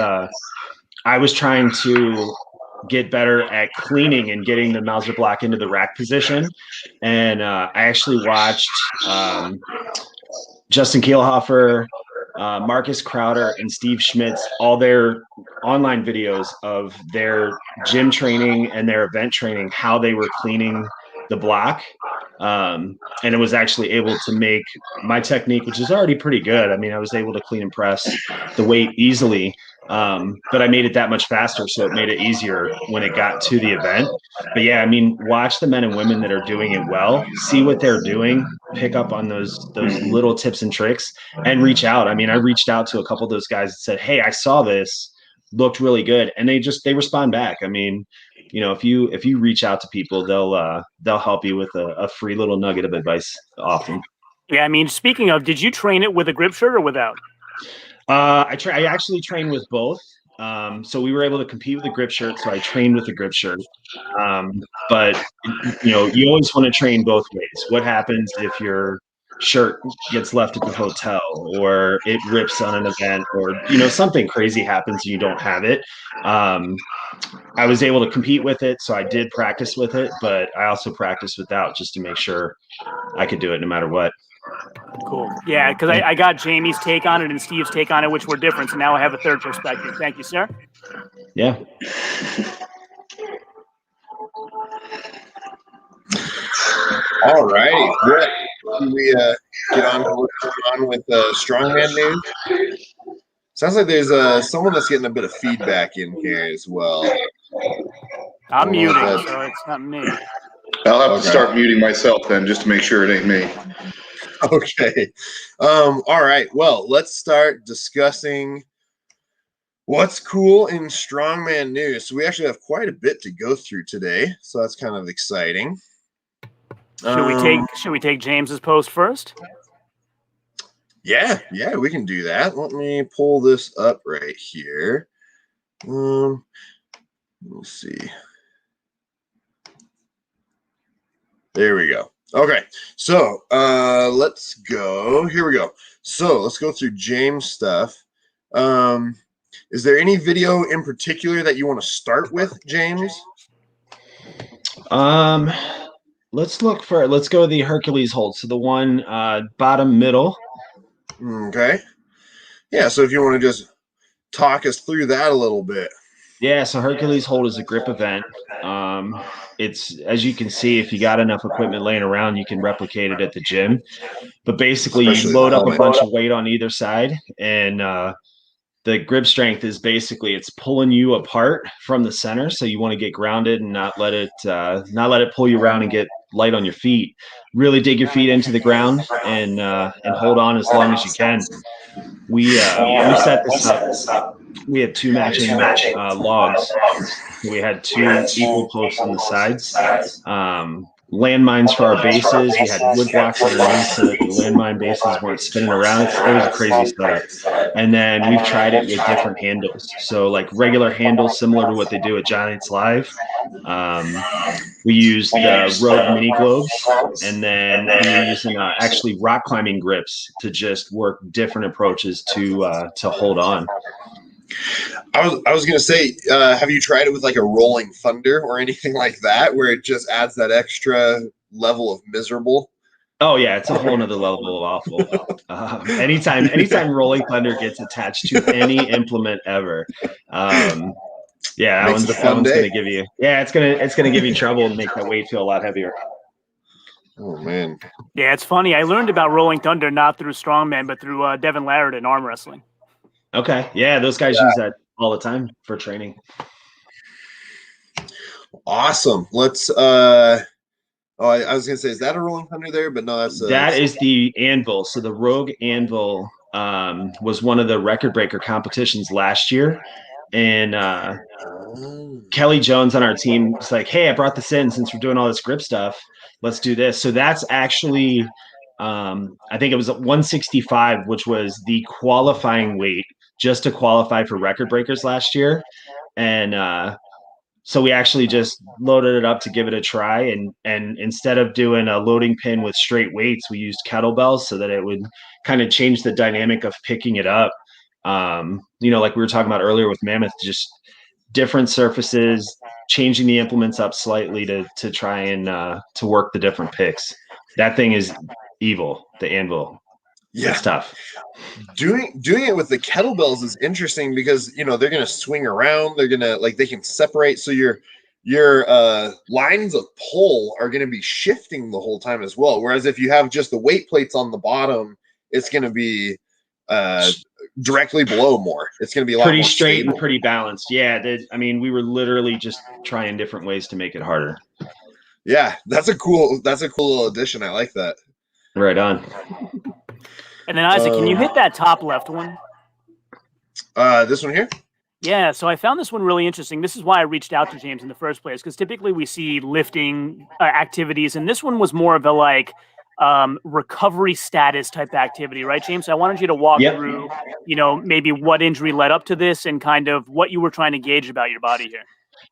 I was trying to get better at cleaning and getting the Mauser block into the rack position. And I actually watched Justin Kielhofer, Marcus Crowder, and Steve Schmitz, all their online videos of their gym training and their event training, how they were cleaning the block. And it was actually able to make my technique, which is already pretty good. I mean, I was able to clean and press the weight easily, but I made it that much faster. So it made it easier when it got to the event. But yeah, I mean, watch the men and women that are doing it well, see what they're doing, pick up on those little tips and tricks, and reach out. I mean, I reached out to a couple of those guys and said, hey, I saw this, looked really good. And they respond back. I mean, you know, if you reach out to people, they'll help you with a free little nugget of advice often.
Yeah, I mean, speaking of, did you train it with a grip shirt or without?
I actually trained with both. So we were able to compete with the grip shirt. So I trained with the grip shirt. But you know, you always want to train both ways. What happens if your shirt gets left at the hotel, or it rips on an event, or, you know, something crazy happens and you don't have it? I was able to compete with it, so I did practice with it, but I also practiced without, just to make sure I could do it no matter what.
Cool. Yeah, because I got Jamie's take on it and Steve's take on it, which were different. So now I have a third perspective. Thank you, sir.
Yeah.
All righty. Can we get on to what's going on with Strongman news? Sounds like there's someone that's getting a bit of feedback in here as well.
I'm muting, so it's not me.
I'll have to start muting myself then, just to make sure it ain't me.
Okay. All right. Well, let's start discussing what's cool in Strongman news. So we actually have quite a bit to go through today, so that's kind of exciting.
Should we take James's post first?
Yeah, we can do that. Let me pull this up right here. Let's see. There we go. Okay, so let's go. Here we go. So let's go through James' stuff. Is there any video in particular that you want to start with, James?
Let's go the Hercules hold. So the one bottom middle.
Okay. Yeah, so if you want to just talk us through that a little bit.
Yeah, so Hercules hold is a grip event. It's, as you can see, if you got enough equipment laying around, you can replicate it at the gym. But basically, you load up a bunch of weight on either side, and the grip strength is basically it's pulling you apart from the center. So you want to get grounded and not let it pull you around and get light on your feet. Really dig your feet into the ground and hold on as long as you can. We set this up. We had two matching logs. We had two equal posts on the sides. Landmines for our bases. We had wood blocks underneath so that the landmine bases weren't spinning around. It was a crazy setup. And then we've tried it with different handles. So like regular handles, similar to what they do at Giants Live. We used the Rogue mini globes, and then we were using actually rock climbing grips to just work different approaches to hold on.
I was gonna say, have you tried it with like a rolling thunder or anything like that, where it just adds that extra level of miserable?
Oh yeah, it's a whole nother level of awful. Anytime rolling thunder gets attached to any implement ever, yeah, that one's gonna give you. Yeah, it's gonna give you trouble and make that weight feel a lot heavier.
Oh man.
Yeah, it's funny. I learned about rolling thunder not through Strongman, but through Devin Larrett in arm wrestling.
Okay. Yeah, those guys use that all the time for training.
Awesome. Let's oh Oh, I was gonna say, is that a Rolling Thunder there? But no, that's
That is the anvil. So the Rogue Anvil was one of the record breaker competitions last year. And Kelly Jones on our team was like, hey, I brought this in since we're doing all this grip stuff. Let's do this. So that's actually, I think it was 165, which was the qualifying weight just to qualify for record breakers last year. And so we actually just loaded it up to give it a try. And instead of doing a loading pin with straight weights, we used kettlebells so that it would kind of change the dynamic of picking it up. Like we were talking about earlier with Mammoth, just different surfaces, changing the implements up slightly to try and to work the different picks. That thing is evil, the anvil.
Yeah,
it's tough.
Doing it with the kettlebells is interesting because they're gonna swing around. They're gonna they can separate, so your lines of pull are gonna be shifting the whole time as well. Whereas if you have just the weight plates on the bottom, it's gonna be directly below more. It's gonna be a lot
pretty
more
straight
stable.
and pretty balanced. Yeah, we were literally just trying different ways to make it harder.
Yeah, that's a cool little addition. I like that.
Right on.
And then Isaac, can you hit that top left one?
This one here?
Yeah, so I found this one really interesting. This is why I reached out to James in the first place, because typically we see lifting activities, and this one was more of a recovery status type activity, right, James? So I wanted you to walk through, maybe what injury led up to this and kind of what you were trying to gauge about your body here.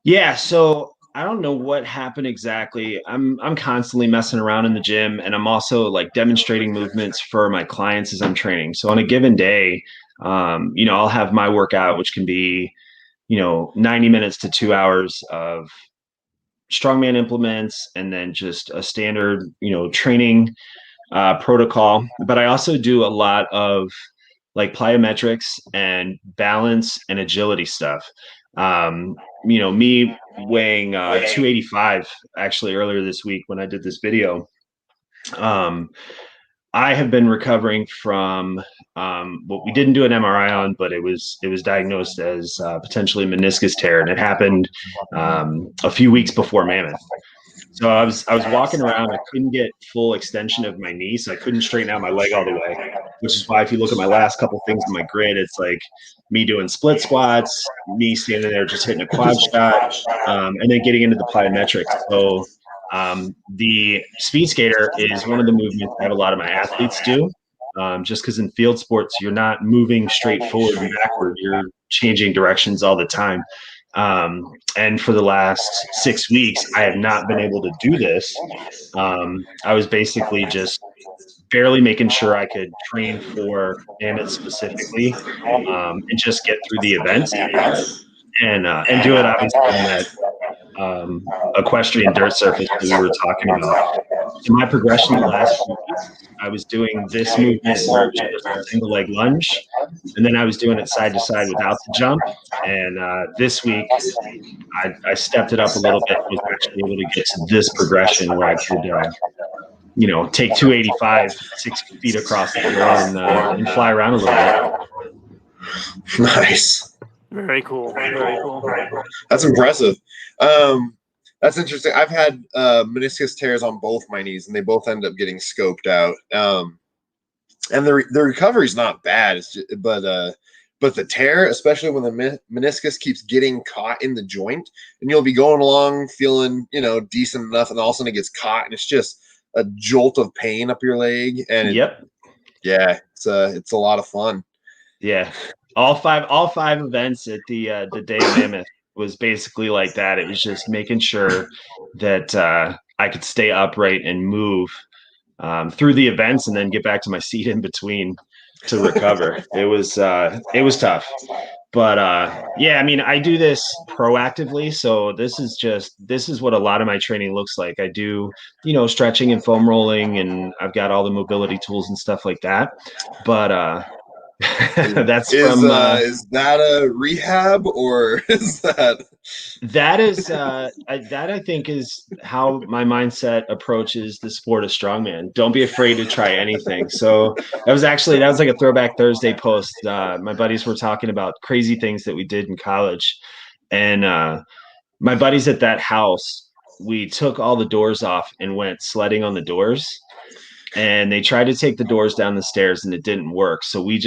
Yeah, so I don't know what happened exactly. I'm constantly messing around in the gym, and I'm also like demonstrating movements for my clients as I'm training. So on a given day, I'll have my workout, which can be, 90 minutes to 2 hours of strongman implements, and then just a standard, training protocol. But I also do a lot of like plyometrics and balance and agility stuff. Me weighing 285 actually earlier this week when I did this video. I have been recovering from what we didn't do an MRI on, but it was diagnosed as potentially meniscus tear, and it happened a few weeks before Mammoth. So I was walking around. I couldn't get full extension of my knee, so I couldn't straighten out my leg all the way. Which is why if you look at my last couple things in my grid, it's like me doing split squats, me standing there just hitting a quad shot, and then getting into the plyometrics. So the speed skater is one of the movements I have a lot of my athletes do. Just because in field sports, you're not moving straight forward and backward. You're changing directions all the time. And for the last 6 weeks, I have not been able to do this. I was basically just barely making sure I could train for Mammoth specifically, and just get through the events and do it obviously on that equestrian dirt surface that we were talking about. In my progression the last few weeks, I was doing this movement where it was just a single leg lunge, and then I was doing it side to side without the jump. And this week, I stepped it up a little bit. Was actually able to get to this progression where I could, take 285 6 feet across the floor and fly around a little bit.
Nice.
Very cool. Very cool.
That's impressive. That's interesting. I've had meniscus tears on both my knees, and they both end up getting scoped out. And the recovery is not bad. It's just, but the tear, especially when the meniscus keeps getting caught in the joint, and you'll be going along feeling decent enough, and all of a sudden it gets caught, and it's just a jolt of pain up your leg. And it's a lot of fun.
Yeah, all five events at the day of Mammoth was basically like that. It was just making sure that I could stay upright and move through the events, and then get back to my seat in between to recover. It was tough, but I do this proactively. So this is what a lot of my training looks like. I do, stretching and foam rolling, and I've got all the mobility tools and stuff like that. But that's is
that a rehab, or is that
I think is how my mindset approaches the sport of strongman. Don't be afraid to try anything. So that was like a Throwback Thursday post. My buddies were talking about crazy things that we did in college, and my buddies at that house we took all the doors off and went sledding on the doors. And they tried to take the doors down the stairs and it didn't work. So we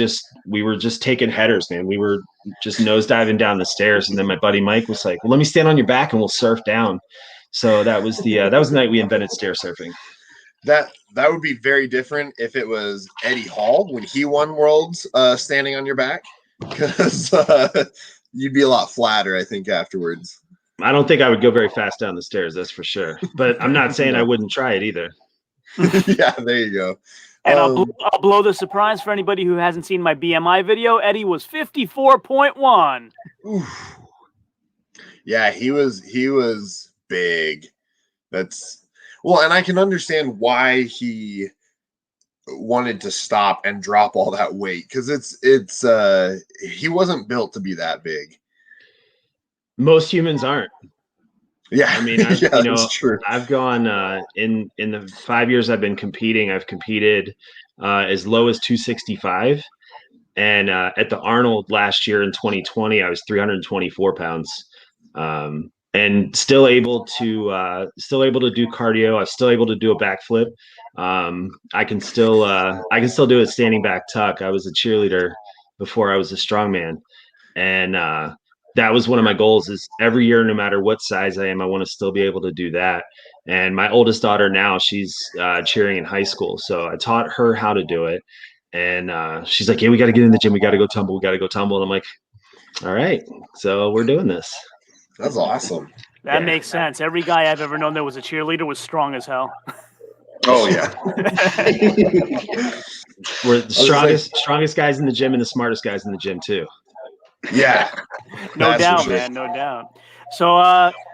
were just taking headers, man. We were just nosediving down the stairs. And then my buddy Mike was like, well, let me stand on your back and we'll surf down. So that was the night we invented stair surfing.
That would be very different if it was Eddie Hall when he won Worlds standing on your back, because you'd be a lot flatter, I think, afterwards.
I don't think I would go very fast down the stairs, that's for sure. But I'm not saying I wouldn't try it either.
Yeah, there you go.
And I'll blow the surprise for anybody who hasn't seen my BMI video. Eddie was 54.1.
Yeah, he was big. That's well, and I can understand why he wanted to stop and drop all that weight, because he wasn't built to be that big.
Most humans aren't.
Yeah,
I mean,
that's true.
I've gone in the 5 years I've been competing. I've competed as low as 265, and at the Arnold last year in 2020, I was 324 pounds, and still able to do cardio. I'm still able to do a backflip. I can still do a standing back tuck. I was a cheerleader before I was a strongman, and that was one of my goals, is every year, no matter what size I am, I want to still be able to do that. And my oldest daughter now, she's cheering in high school. So I taught her how to do it. And she's like, yeah, we got to get in the gym. We got to go tumble. We got to go tumble. And I'm like, all right, so we're doing this.
That's awesome.
That makes sense. Every guy I've ever known that was a cheerleader was strong as hell.
Oh, yeah.
We're the strongest guys in the gym and the smartest guys in the gym, too.
Yeah.
No doubt, man. No doubt. So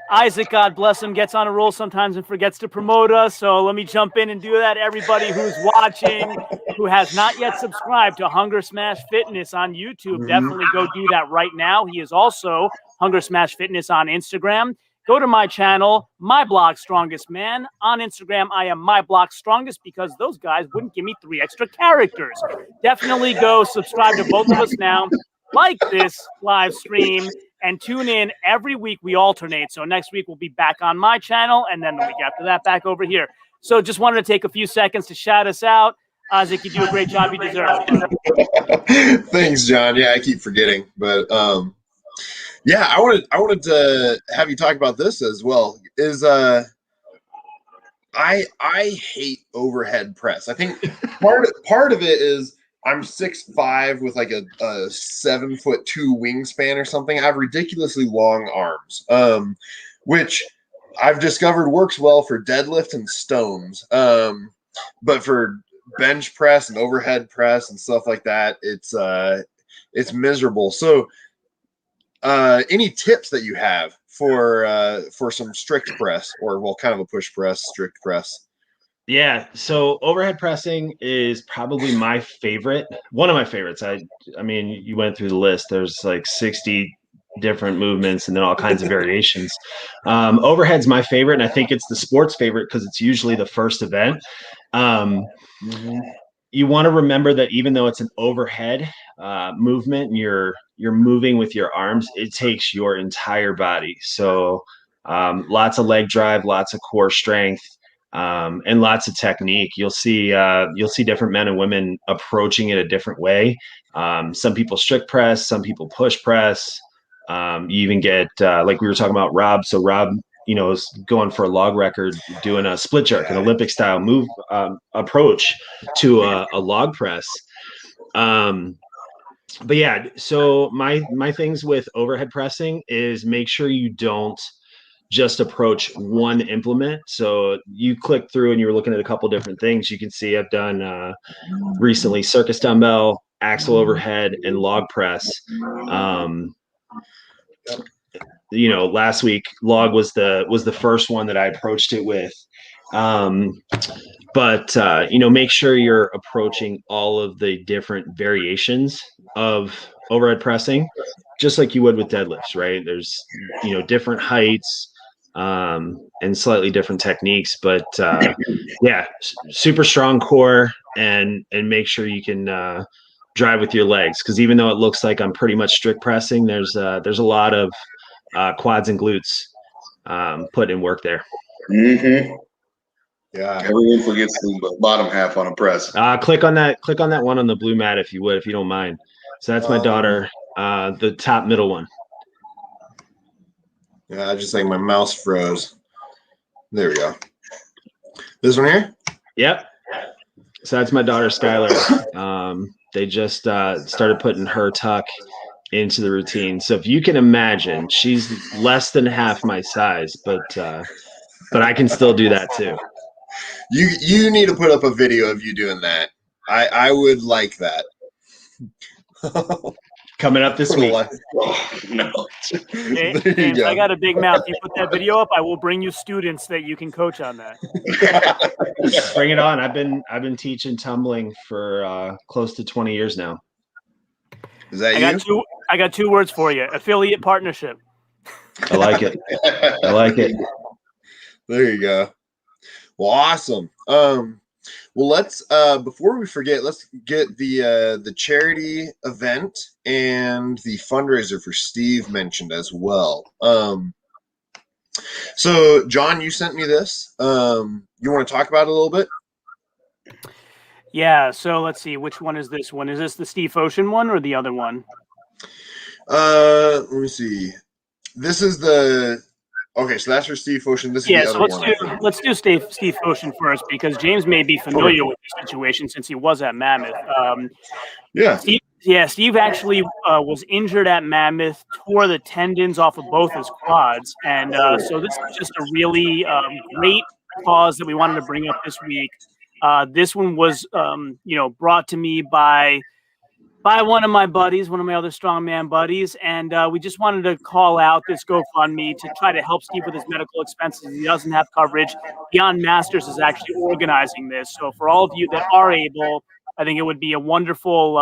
Isaac, God bless him, gets on a roll sometimes and forgets to promote us. So let me jump in and do that. Everybody who's watching, who has not yet subscribed to Hunger Smash Fitness on YouTube, definitely go do that right now. He is also Hunger Smash Fitness on Instagram. Go to my channel, My Block Strongest Man. On Instagram, I am My Block Strongest, because those guys wouldn't give me 3 extra characters. Definitely go subscribe to both of us now. Like this live stream and tune in every week. We alternate. So next week we'll be back on my channel, and then the week after that back over here. So just wanted to take a few seconds to shout us out. Isaac, you do a great job. You deserve it.
Thanks, John. Yeah, I keep forgetting, but yeah, I wanted to have you talk about this as well. Is I hate overhead press. I think part of it is I'm 6'5" with like a 7'2" wingspan or something. I have ridiculously long arms, which I've discovered works well for deadlift and stones. But for bench press and overhead press and stuff like that, it's miserable. So any tips that you have for some strict press, or kind of a push press, strict press?
Yeah, so overhead pressing is probably my favorite, one of my favorites. I mean, you went through the list. There's like 60 different movements and then all kinds of variations. Overhead's my favorite, and I think it's the sport's favorite because it's usually the first event. You want to remember that even though it's an overhead movement and you're moving with your arms, it takes your entire body. So lots of leg drive, lots of core strength. And lots of technique. You'll see different men and women approaching it a different way. Some people strict press, some people push press. You even get like we were talking about Rob. So Rob, is going for a log record, doing a split jerk, an Olympic style move approach to a log press. But yeah, so my things with overhead pressing is make sure you don't just approach one implement. So you click through and you're looking at a couple different things. You can see I've done recently circus dumbbell, axle overhead, and log press. Last week log was the first one that I approached it with. But make sure you're approaching all of the different variations of overhead pressing, just like you would with deadlifts, right? There's different heights, and slightly different techniques, but super strong core, and make sure you can drive with your legs, because even though it looks like I'm pretty much strict pressing, there's a lot of quads and glutes put in work there.
Mm-hmm.
Yeah.
Everyone forgets the bottom half on a press.
Click on that one on the blue mat if you would, if you don't mind. So that's my daughter, the top middle one.
Yeah, just like my mouse froze. There we go. This one here?
Yep. So that's my daughter, Skylar. They just started putting her tuck into the routine. So if you can imagine, she's less than half my size, but I can still do that too.
You need to put up a video of you doing that. I would like that.
Coming up this week.
No.
James, I got a big mouth. You put that video up, I will bring you students that you can coach on that.
Bring it on. I've been teaching tumbling for close to 20 years now.
Is that you?
I got 2 words for you. Affiliate partnership.
I like it. I like it.
There you go. Well, awesome. Well, let's before we forget, let's get the charity event and the fundraiser for Steve mentioned as well. So John, you sent me this. You want to talk about it a little bit?
Yeah, so let's see, which one is this one? Is this the Steve Ocean one or the other one?
Let me see. This is the okay, so that's for Steve Ocean. This is the other one.
Let's do Steve Ocean first because James may be familiar with the situation since he was at Mammoth. Steve actually was injured at Mammoth, tore the tendons off of both his quads, and so this is just a really great cause that we wanted to bring up this week. This one was, brought to me by one of my buddies, one of my other strongman buddies, and we just wanted to call out this GoFundMe to try to help Steve with his medical expenses. He doesn't have coverage. Beyond Masters is actually organizing this, so for all of you that are able, I think it would be a wonderful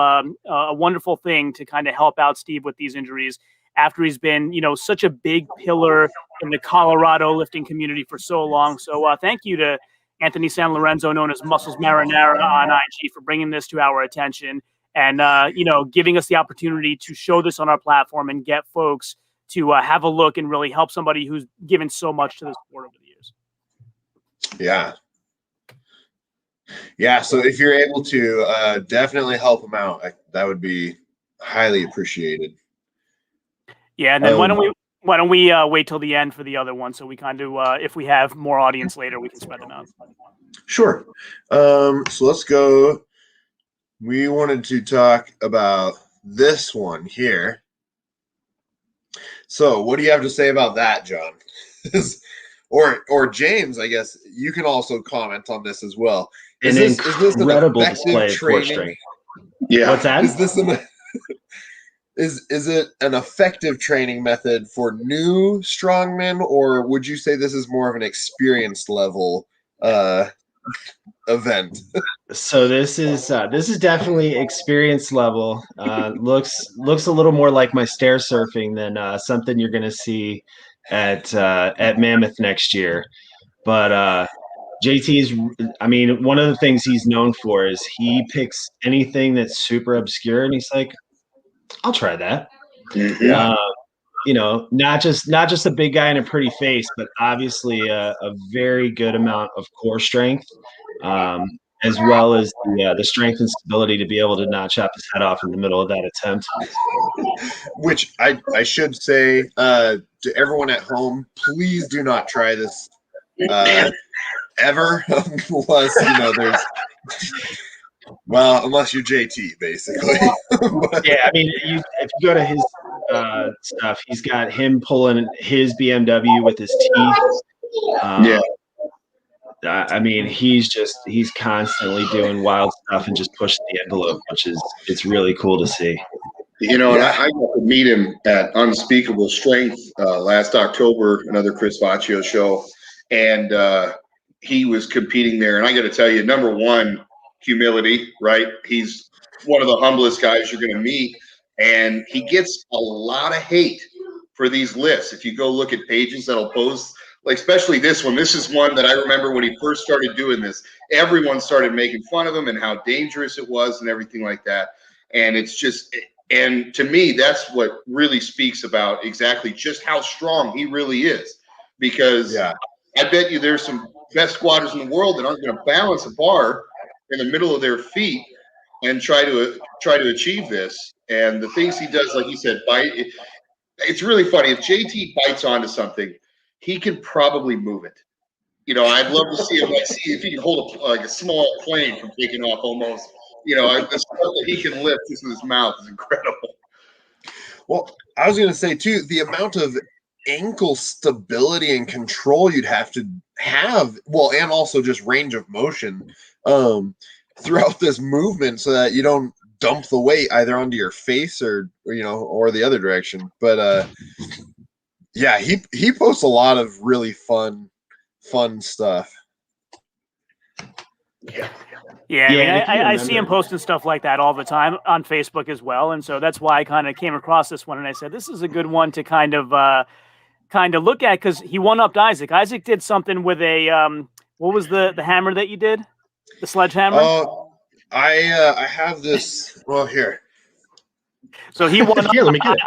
thing to kind of help out Steve with these injuries after he's been, such a big pillar in the Colorado lifting community for so long. So thank you to Anthony San Lorenzo, known as Muscles Marinara on IG, for bringing this to our attention and, giving us the opportunity to show this on our platform and get folks to have a look and really help somebody who's given so much to the sport over the years.
Yeah. Yeah, so if you're able to definitely help them out, that would be highly appreciated. Yeah,
and then why don't we wait till the end for the other one so we kind of if we have more audience later we can spread them out.
Sure. So let's go. We wanted to talk about this one here. So what do you have to say about that, John? or James, I guess you can also comment on this as well.
Is this incredible display of core strength.
Yeah.
What's that?
Is this is it an effective training method for new strongmen, or would you say this is more of an experienced level event?
So this is definitely experience level. Looks a little more like my stair surfing than something you're going to see at Mammoth next year. But JT's, one of the things he's known for is he picks anything that's super obscure and he's like, I'll try that.
Yeah.
Not just a big guy and a pretty face, but obviously a very good amount of core strength, as well as the strength and stability to be able to not chop his head off in the middle of that attempt.
Which I should say to everyone at home, please do not try this ever unless there's unless you're JT basically.
Yeah, if you go to his stuff, he's got him pulling his BMW with his teeth. He's constantly doing wild stuff and just pushing the envelope, it's really cool to see.
And I got to meet him at Unspeakable Strength last October, another Chris Vaccio show, and he was competing there. And I got to tell you, number one, humility, right? He's one of the humblest guys you're going to meet, and he gets a lot of hate for these lifts. If you go look at pages that'll post, like especially this one, this is one that I remember when he first started doing this, everyone started making fun of him and how dangerous it was and everything like that. And and to me, that's what really speaks about exactly just how strong he really is, because I bet you there's some best squatters in the world that aren't going to balance a bar in the middle of their feet and try to achieve this. And the things he does, like you said, bite. It's really funny. If JT bites onto something, he can probably move it. I'd love to see him see if he can hold a small plane from taking off almost. The stuff that he can lift just with his mouth is incredible.
Well, I was going to say too, the amount of ankle stability and control you'd have to have, well, and also just range of motion throughout this movement, so that you don't dump the weight either onto your face or the other direction. But yeah, he posts a lot of really fun stuff.
Yeah, I see him posting stuff like that all the time on Facebook as well, and so that's why I kind of came across this one, and I said this is a good one to kind of look at, because he one-upped Isaac. Isaac did something with a what was the hammer that you did? The sledgehammer?
I have this. Well, here.
So he won.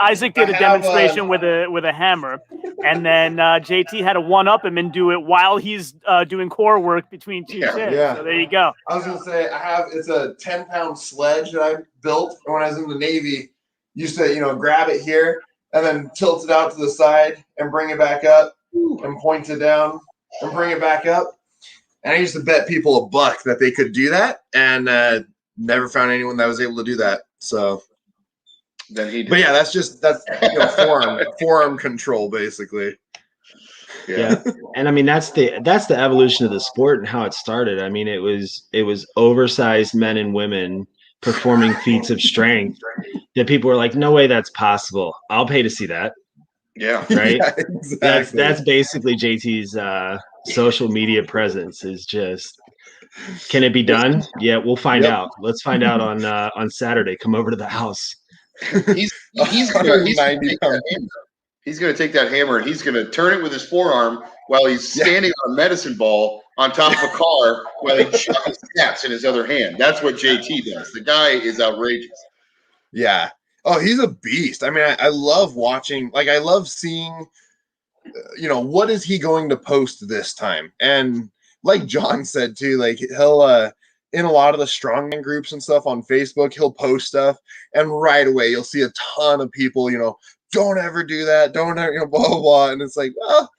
Isaac did a demonstration with a hammer, and then JT had to one up him and do it while he's doing core work between two shifts. Yeah. So there you go.
I was gonna say it's a 10-pound sledge that I built when I was in the Navy. Used to grab it here and then tilt it out to the side and bring it back up and point it down and bring it back up. And I used to bet people $1 that they could do that, and never found anyone that was able to do that. So.
Then he did.
But yeah, that's forearm control basically.
Yeah. And I mean that's the evolution of the sport and how it started. I mean, it was oversized men and women performing feats of strength that people were like, no way that's possible. I'll pay to see that.
Yeah.
Right.
Yeah, exactly.
That's basically JT's social media presence is just, can it be done? Yeah, we'll find out. Let's find out on Saturday. Come over to the house.
He's going to take that hammer and he's going to turn it with his forearm while he's standing on a medicine ball on top of a car while he shoves snaps in his other hand. That's what JT does. The guy is outrageous.
Yeah. Oh, he's a beast. I mean, I love watching. Like, I love seeing. What is he going to post this time? And like John said too, like he'll in a lot of the strongman groups and stuff on Facebook, he'll post stuff, and right away you'll see a ton of people, don't ever do that, don't ever, blah, blah, blah. And it's like, well,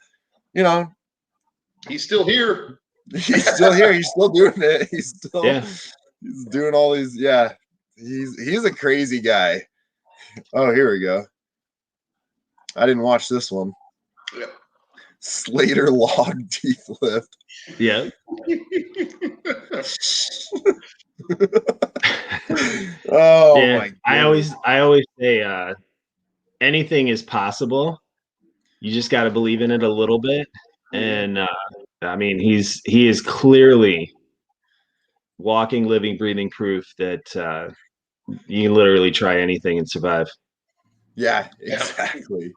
he's still here.
He's still here. He's still doing it. He's doing all these. Yeah, he's a crazy guy. Oh, here we go. I didn't watch this one.
Yeah.
Slater log teeth lift.
Yeah.
Oh
yeah,
my
God. I always say anything is possible. You just got to believe in it a little bit. And I mean, he is clearly walking, living, breathing proof that you can literally try anything and survive.
Yeah, exactly.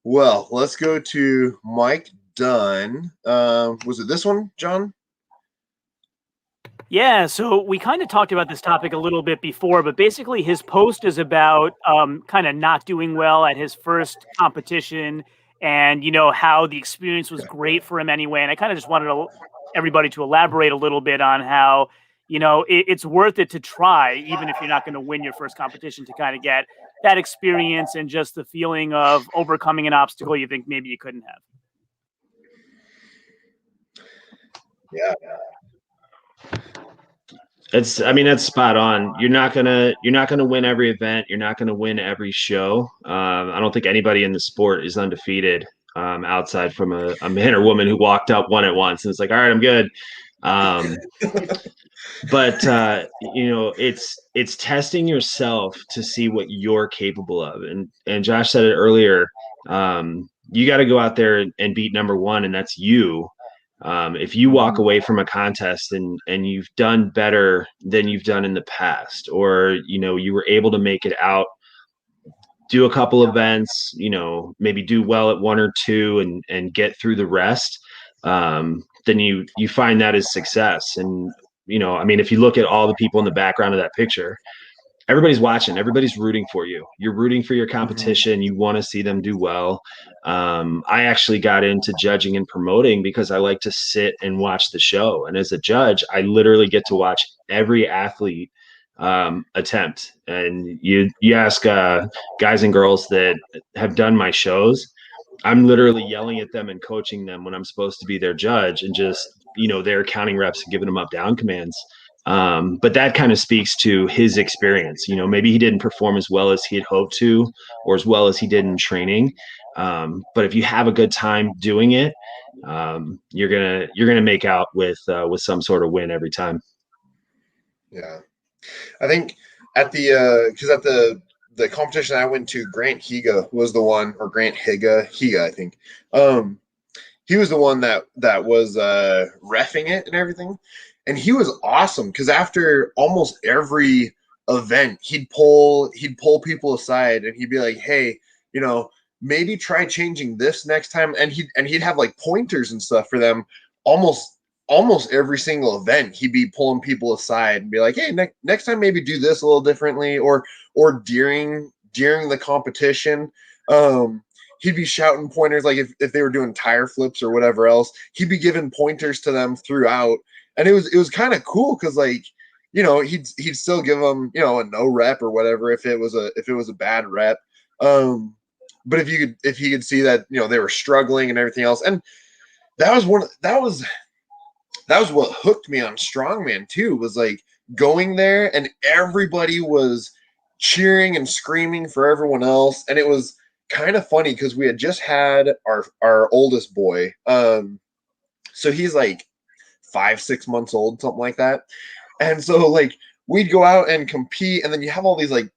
Well, let's go to Mike Dunn. Was it this one, John?
Yeah, so we kind of talked about this topic a little bit before, but basically his post is about kind of not doing well at his first competition, and how the experience was great for him anyway. And I kind of just wanted everybody to elaborate a little bit on how it's worth it to try, even if you're not going to win your first competition, to kind of get that experience and just the feeling of overcoming an obstacle you think maybe you couldn't have.
Yeah.
That's spot on. You're not gonna win every event. You're not gonna win every show. I don't think anybody in the sport is undefeated, outside from a man or woman who walked up, won it once, and it's like, all right, I'm good. But it's testing yourself to see what you're capable of. And Josh said it earlier. You got to go out there and beat number one, and that's you. If you walk away from a contest and you've done better than you've done in the past, or you were able to make it out, do a couple events, maybe do well at one or two and get through the rest, then you find that as success. And if you look at all the people in the background of that picture, everybody's watching, everybody's rooting for you. You're rooting for your competition. You want to see them do well. I actually got into judging and promoting because I like to sit and watch the show. And as a judge, I literally get to watch every athlete attempt. And you ask guys and girls that have done my shows, I'm literally yelling at them and coaching them when I'm supposed to be their judge and just, they're counting reps and giving them up down commands. But that kind of speaks to his experience. Maybe he didn't perform as well as he had hoped to, or as well as he did in training. But if you have a good time doing it, you're gonna make out with some sort of win every time.
Yeah, I think at the competition I went to, Grant Higa was the one, or Grant Higa, I think. He was the one that was reffing it and everything. And he was awesome because after almost every event, he'd pull people aside and he'd be like, "Hey, maybe try changing this next time." And he'd have like pointers and stuff for them. Almost every single event, he'd be pulling people aside and be like, "Hey, next time maybe do this a little differently," or during the competition. He'd be shouting pointers, like if they were doing tire flips or whatever else, he'd be giving pointers to them throughout. And it was kind of cool because he'd still give them a no rep or whatever if it was a bad rep. But if he could see that they were struggling and everything else, and that was what hooked me on Strongman too, was like going there and everybody was cheering and screaming for everyone else, and it was kind of funny because we had just had our oldest boy, so he's like 5-6 months old, something like that. And so like we'd go out and compete, and then you have all these like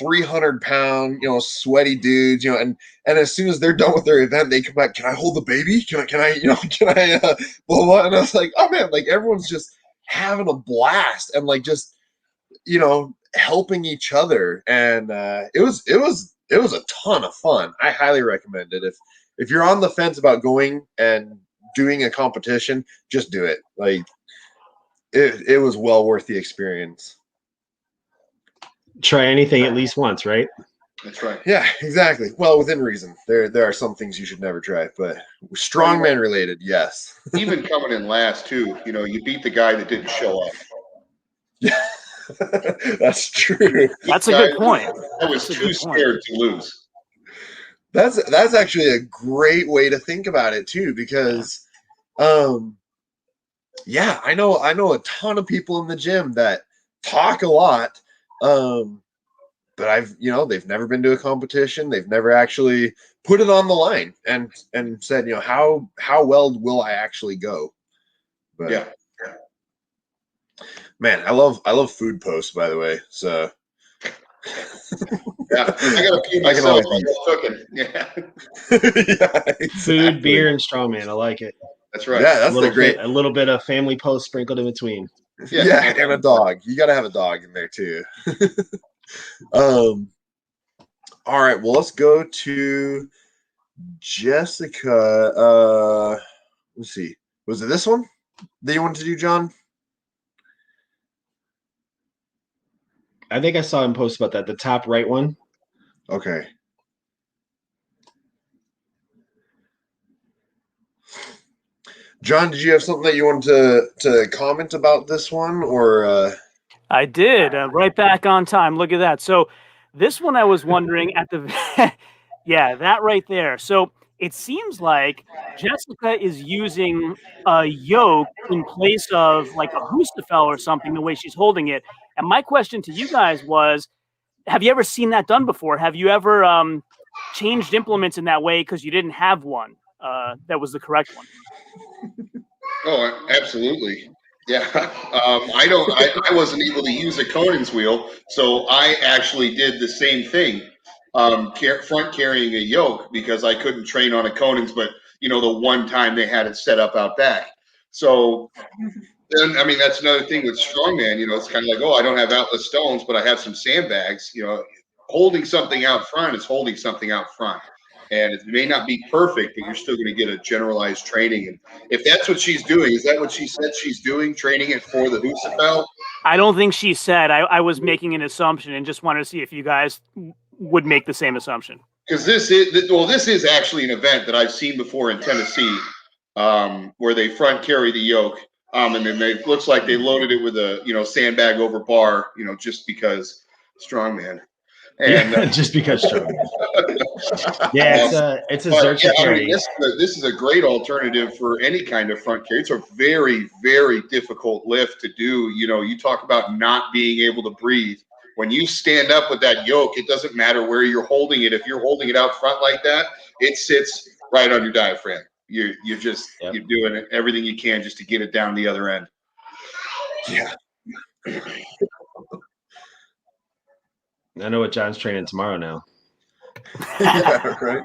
300-pound, sweaty dudes, and as soon as they're done with their event, they come back, "Can I hold the baby? Can I blah, blah." And I was like, oh man, like everyone's just having a blast and like just, helping each other. And it was a ton of fun. I highly recommend it. If you're on the fence about going and doing a competition, just do it. Like it was well worth the experience.
Try anything at least once, right?
That's right.
Yeah, exactly. Well, within reason. There are some things you should never try, but strongman related, yes.
Even coming in last too, you beat the guy that didn't show up.
Yeah, that's true.
That's a good point.
I was too scared to lose.
That's actually a great way to think about it too, because yeah, I know a ton of people in the gym that talk a lot, but they've never been to a competition. They've never actually put it on the line and said, how well will I actually go? But
yeah.
Man, I love food posts, by the way. So
yeah, I got a few myself. I love cooking. Yeah.
Yeah, exactly.
Food, beer, and strongman. I like it.
That's right.
Yeah, that's
a little bit of family post sprinkled in between.
Yeah, and a dog. You got to have a dog in there too. All right, well, let's go to Jessica. Let's see. Was it this one that you wanted to do, John?
I think I saw him post about that. The top right one.
Okay. John, did you have something that you wanted to comment about this one, or?
I did. Right back on time. Look at that. So this one I was wondering at the yeah, that right there. So it seems like Jessica is using a yoke in place of like a Hustafel or something, the way she's holding it. And my question to you guys was, have you ever seen that done before? Have you ever changed implements in that way because you didn't have one that was the correct one?
Oh, absolutely. Yeah. I wasn't able to use a Conan's wheel, so I actually did the same thing. Front carrying a yoke because I couldn't train on a Conan's, but the one time they had it set up out back. So then, I mean, that's another thing with strongman, it's kind of like, oh, I don't have outlet stones, but I have some sandbags. Holding something out front is holding something out front. And it may not be perfect, but you're still going to get a generalized training. And if that's what she's doing, is that what she said she's doing, training it for the Hustafel?
I don't think she said. I was making an assumption and just wanted to see if you guys would make the same assumption.
Because this is actually an event that I've seen before in Tennessee, where they front carry the yoke, and then it looks like they loaded it with a sandbag over bar, just because strongman. And
just because strongman. Yeah, it's a Xerxes carry.
This is a great alternative for any kind of front carry. It's a very, very difficult lift to do. You talk about not being able to breathe. When you stand up with that yoke, it doesn't matter where you're holding it. If you're holding it out front like that, it sits right on your diaphragm. You're doing everything you can just to get it down the other end.
Yeah.
I know what John's training tomorrow now.
Yeah, right.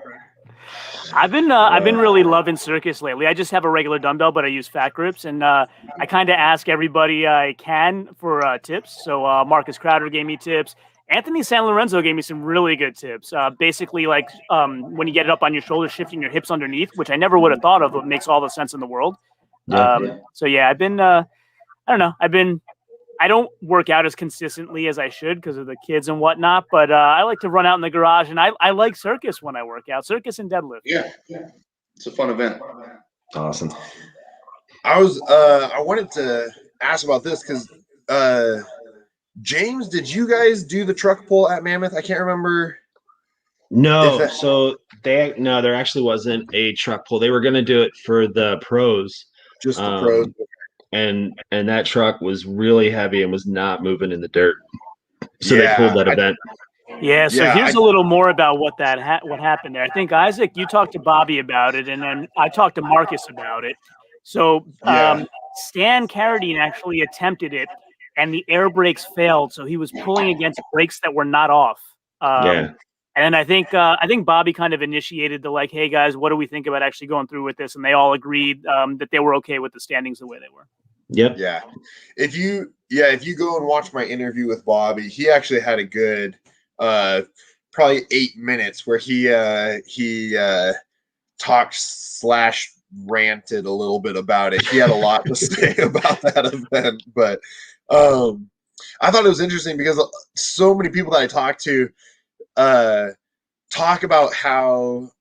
I've been really loving circus lately. I just have a regular dumbbell, but I use fat grips, and I kind of ask everybody I can for tips. So Marcus Crowder gave me tips. Anthony San Lorenzo gave me some really good tips. Basically, like when you get it up on your shoulders, shifting your hips underneath, which I never would have thought of, but makes all the sense in the world. So yeah, I've been I don't know. I don't work out as consistently as I should because of the kids and whatnot, but I like to run out in the garage, and I like circus when I work out, circus and deadlift.
Yeah. It's a fun event.
Awesome.
I wanted to ask about this because James, did you guys do the truck pull at Mammoth? I can't remember.
No, there actually wasn't a truck pull. They were going to do it for the pros.
Just the pros.
And that truck was really heavy and was not moving in the dirt. So they pulled that event.
Yeah, so here's a little more about what happened there. I think, Isaac, you talked to Bobby about it, and then I talked to Marcus about it. So Stan Carradine actually attempted it, and the air brakes failed, so he was pulling against brakes that were not off. And I think Bobby kind of initiated the like, hey guys, what do we think about actually going through with this? And they all agreed that they were okay with the standings the way they were.
Yep.
Yeah. If you go and watch my interview with Bobby, he actually had a good probably 8 minutes where he talked / ranted a little bit about it. He had a lot to say about that event, but I thought it was interesting because so many people that I talked to talk about how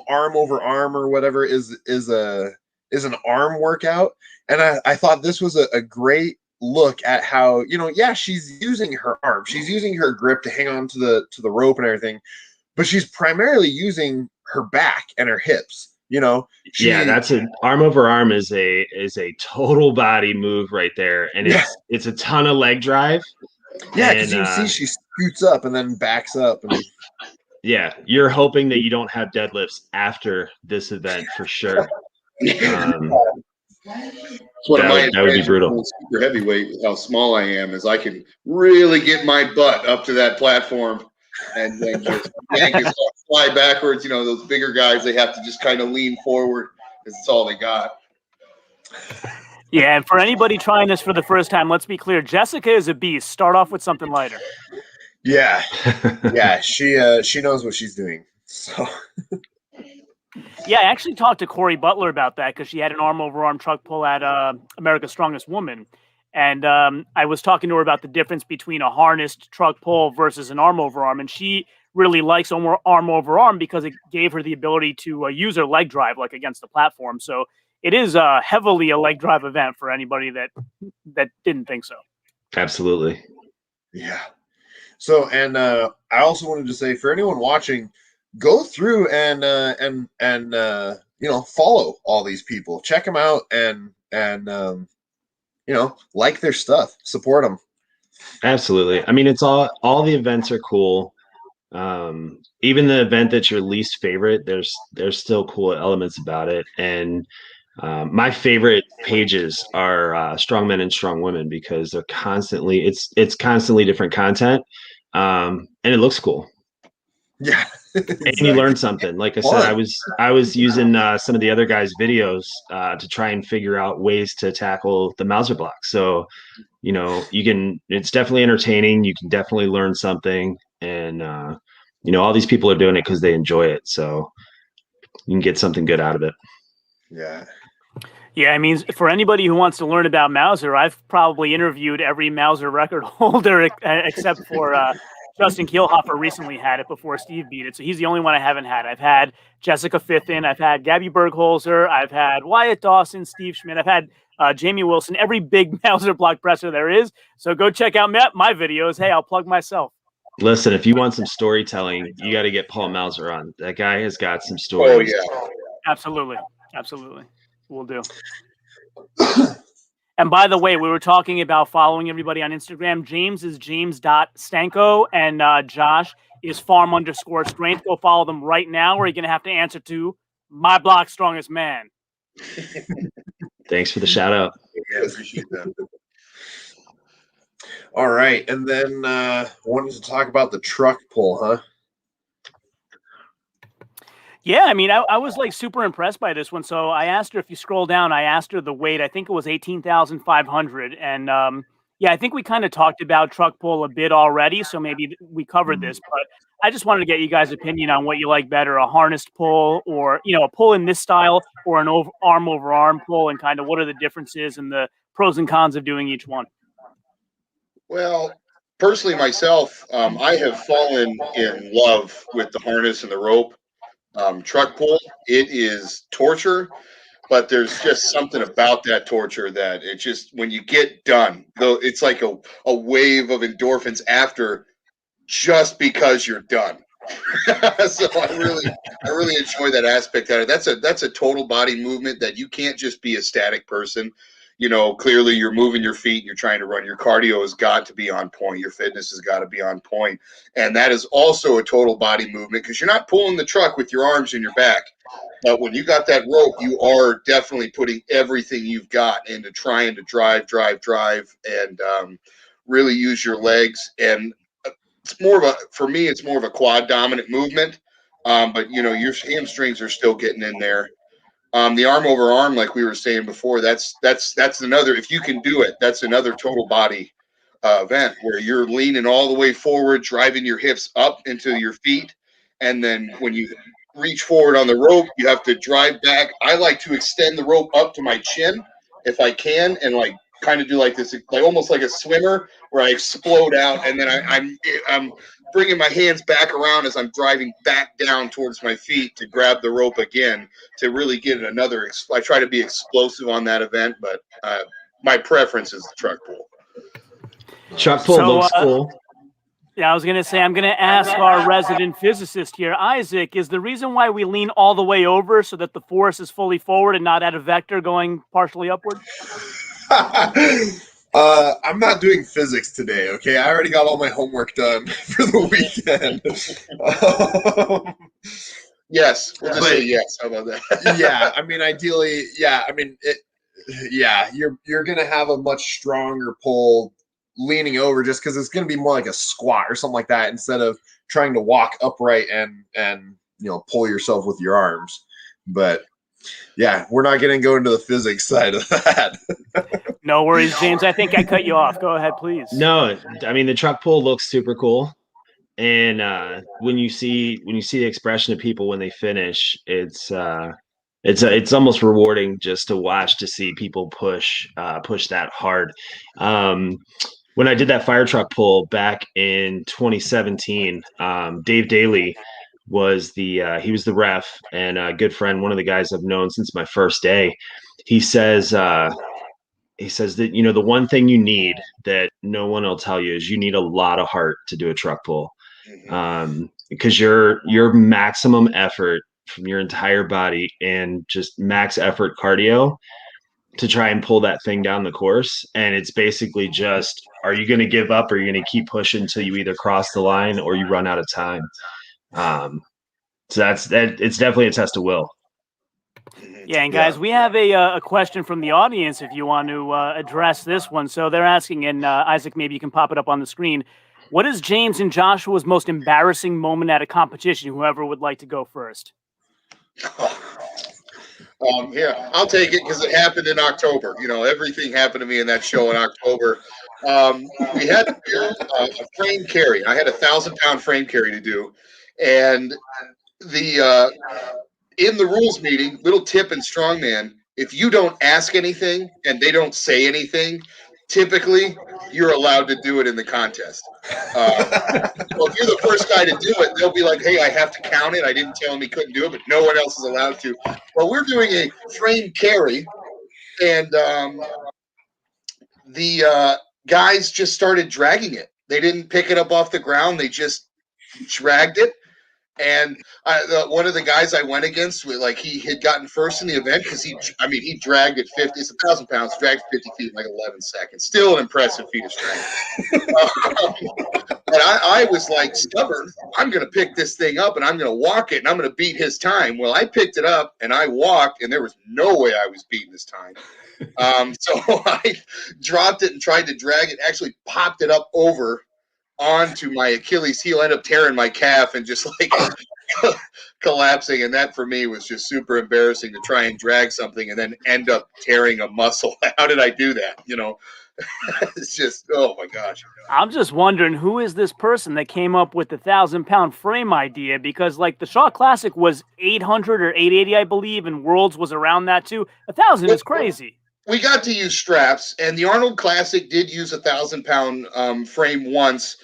arm over arm or whatever is an arm workout, and I thought this was a great look at how she's using her arm, she's using her grip to hang on to the rope and everything, but she's primarily using her back and her hips.
That's an arm over arm is a total body move right there, and it's a ton of leg drive.
Yeah, because you can see she scoots up and then backs up. And
yeah, you're hoping that you don't have deadlifts after this event for sure.
That would be brutal. Super heavyweight, with how small I am, is I can really get my butt up to that platform and then just fly backwards. Those bigger guys, they have to just kind of lean forward because it's all they got.
Yeah, and for anybody trying this for the first time, let's be clear. Jessica is a beast. Start off with something lighter.
Yeah. She knows what she's doing. So.
Yeah, I actually talked to Corey Butler about that because she had an arm over arm truck pull at America's Strongest Woman. And I was talking to her about the difference between a harnessed truck pull versus an arm over arm. And she really likes arm over arm because it gave her the ability to use her leg drive like against the platform. So it is heavily a leg drive event for anybody that didn't think so.
Absolutely.
Yeah. So, and I also wanted to say for anyone watching, go through and follow all these people, check them out and like their stuff, support them.
Absolutely. I mean, it's all the events are cool. Even the event that's your least favorite, there's still cool elements about it. And my favorite pages are Strongmen and Strong Women because they're constantly it's constantly different content, and it looks cool.
Yeah, exactly.
And you learn something. Like I said, I was using some of the other guys' videos to try and figure out ways to tackle the Mauser block. So it's definitely entertaining. You can definitely learn something, and all these people are doing it because they enjoy it. So you can get something good out of it.
Yeah.
Yeah, I mean, for anybody who wants to learn about Mauser, I've probably interviewed every Mauser record holder except for Justin Kielhofer recently had it before Steve beat it. So he's the only one I haven't had. I've had Jessica Fithin, I've had Gabby Bergholzer, I've had Wyatt Dawson, Steve Schmidt, I've had Jamie Wilson, every big Mauser block presser there is. So go check out my videos. Hey, I'll plug myself.
Listen, if you want some storytelling, you got to get Paul Mauser on. That guy has got some
Oh
stories.
yeah,
Absolutely. Absolutely. We'll do. And by the way, we were talking about following everybody on Instagram. James is james.stanko and Josh is farm_strength. Go follow them right now, or you're going to have to answer to my block strongest man.
Thanks for the shout out.
yeah, appreciate that.
All right. And then wanted to talk about the truck pull, huh?
Yeah, I mean, I was like super impressed by this one. So I asked her, if you scroll down, I asked her the weight. I think it was 18,500. And yeah, I think we kind of talked about truck pull a bit already. So maybe we covered this, but I just wanted to get you guys' opinion on what you like better, a harnessed pull or, a pull in this style or an arm over arm pull, and kind of what are the differences and the pros and cons of doing each one.
Well, personally myself, I have fallen in love with the harness and the rope. Truck pull, it is torture, but there's just something about that torture that it just, when you get done, though, it's like a wave of endorphins after, just because you're done. So I really enjoy that aspect of it. That's a total body movement that you can't just be a static person. Clearly you're moving your feet and you're trying to run. Your cardio has got to be on point. Your fitness has got to be on point. And that is also a total body movement, because you're not pulling the truck with your arms and your back. But when you got that rope, you are definitely putting everything you've got into trying to drive, and really use your legs. And for me, it's more of a quad dominant movement. But your hamstrings are still getting in there. The arm over arm, like we were saying before, that's another, if you can do it, that's another total body event where you're leaning all the way forward, driving your hips up into your feet. And then when you reach forward on the rope, you have to drive back. I like to extend the rope up to my chin if I can, and like kind of do like this, like almost like a swimmer, where I explode out, and then I'm bringing my hands back around as I'm driving back down towards my feet to grab the rope again to really get another. I try to be explosive on that event, but my preference is the truck pull.
Truck pull looks cool.
Yeah, I was going to say, I'm going to ask our resident physicist here, Isaac, is the reason why we lean all the way over so that the force is fully forward and not at a vector going partially upward?
I'm not doing physics today, okay? I already got all my homework done for the weekend.
Yes, we'll just say yes. How about that?
Yeah, I mean, ideally, yeah. I mean, you're going to have a much stronger pull leaning over, just because it's going to be more like a squat or something like that, instead of trying to walk upright and pull yourself with your arms. But yeah, we're not going to go into the physics side of that.
No worries, James. I think I cut you off. Go ahead, please.
No, I mean, the truck pull looks super cool. And when you see the expression of people when they finish, it's almost rewarding just to watch, to see people push that hard. When I did that fire truck pull back in 2017, Dave Daly was the ref and a good friend, one of the guys I've known since my first day. He says that, the one thing you need that no one will tell you is you need a lot of heart to do a truck pull, because your maximum effort from your entire body and just max effort cardio to try and pull that thing down the course. And it's basically just, are you going to give up, or are you going to keep pushing until you either cross the line or you run out of time? So it's definitely a test of will.
Yeah, and guys, we have a question from the audience if you want to address this one. So they're asking, and Isaac, maybe you can pop it up on the screen. What is James and Joshua's most embarrassing moment at a competition? Whoever would like to go first.
Yeah, I'll take it, because it happened in October. Everything happened to me in that show in October. We had to do a frame carry. I had a 1,000-pound frame carry to do, and in the rules meeting, little tip in Strongman, if you don't ask anything and they don't say anything, typically you're allowed to do it in the contest. Well, if you're the first guy to do it, they'll be like, hey, I have to count it. I didn't tell him he couldn't do it, but no one else is allowed to. Well, we're doing a frame carry, and the guys just started dragging it. They didn't pick it up off the ground. They just dragged it. And one of the guys I went against, like he had gotten first in the event because he dragged it 50. It's 1,000 pounds, dragged 50 feet in like 11 seconds. Still an impressive feat of strength. And I was like stubborn. I'm going to pick this thing up and I'm going to walk it and I'm going to beat his time. Well, I picked it up and I walked and there was no way I was beating his time. So I dropped it and tried to drag it. Actually, popped it up over onto my Achilles heel, ended up tearing my calf and just like collapsing. And that for me was just super embarrassing to try and drag something and then end up tearing a muscle. How did I do that? You know, it's just, oh my gosh.
I'm just wondering, who is this person that came up with the 1,000-pound frame idea? Because like the Shaw Classic was 800 or 880, I believe, and Worlds was around that too. 1,000 is crazy.
We got to use straps, and the Arnold Classic did use a 1,000-pound frame once,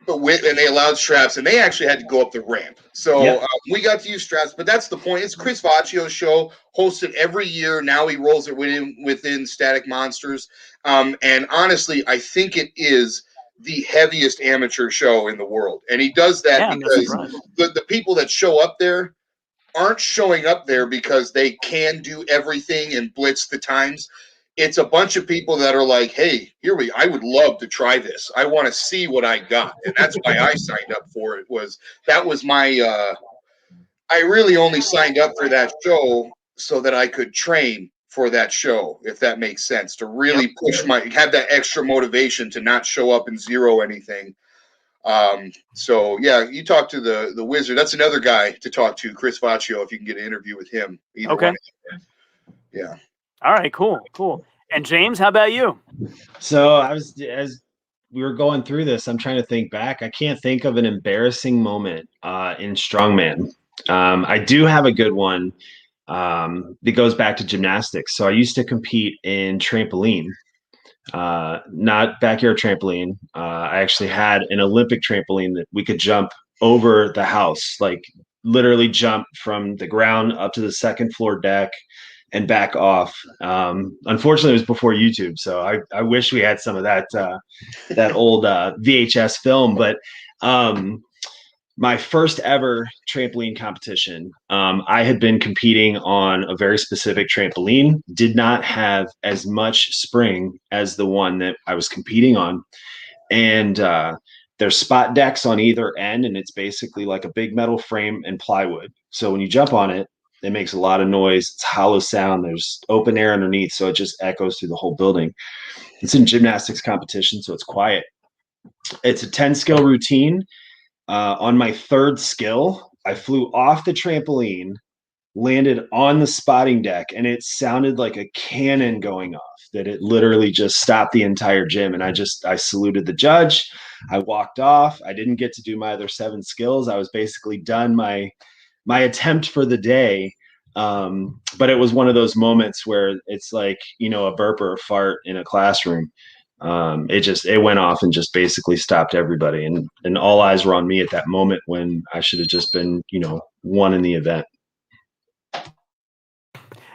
and they allowed straps, and they actually had to go up the ramp. So we got to use straps, but that's the point. It's Chris Vaccio's show, hosted every year. Now he rolls it within Static Monsters. And honestly, I think it is the heaviest amateur show in the world. And he does that because the people that show up there aren't showing up there because they can do everything and blitz the times. It's a bunch of people that are like, hey, I would love to try this. I want to see what I got. And that's why I signed up for it. That was my I really only signed up for that show so that I could train for that show, if that makes sense, to really have that extra motivation to not show up and zero anything. So yeah, you talk to the wizard. That's another guy to talk to, Chris Vaccio, if you can get an interview with him.
Okay.
Yeah.
All right, cool. And James, how about you?
So as we were going through this, I'm trying to think back. I can't think of an embarrassing moment in Strongman. I do have a good one that goes back to gymnastics. So I used to compete in trampoline, not backyard trampoline. I actually had an Olympic trampoline that we could jump over the house, like literally jump from the ground up to the second floor deck and back off. Unfortunately, it was before YouTube, so I wish we had some of that old VHS film. But my first ever trampoline competition, I had been competing on a very specific trampoline, did not have as much spring as the one that I was competing on. And there's spot decks on either end, and it's basically like a big metal frame and plywood. So when you jump on it, it makes a lot of noise. It's hollow sound. There's open air underneath, so it just echoes through the whole building. It's in gymnastics competition, so it's quiet. It's a 10-skill routine. On my third skill, I flew off the trampoline, landed on the spotting deck, and it sounded like a cannon going off, that it literally just stopped the entire gym. And I saluted the judge. I walked off. I didn't get to do my other 7 skills. I was basically done my attempt for the day. But it was one of those moments where it's like, a burp or a fart in a classroom. It went off and just basically stopped everybody. And all eyes were on me at that moment when I should have just been, one in the event.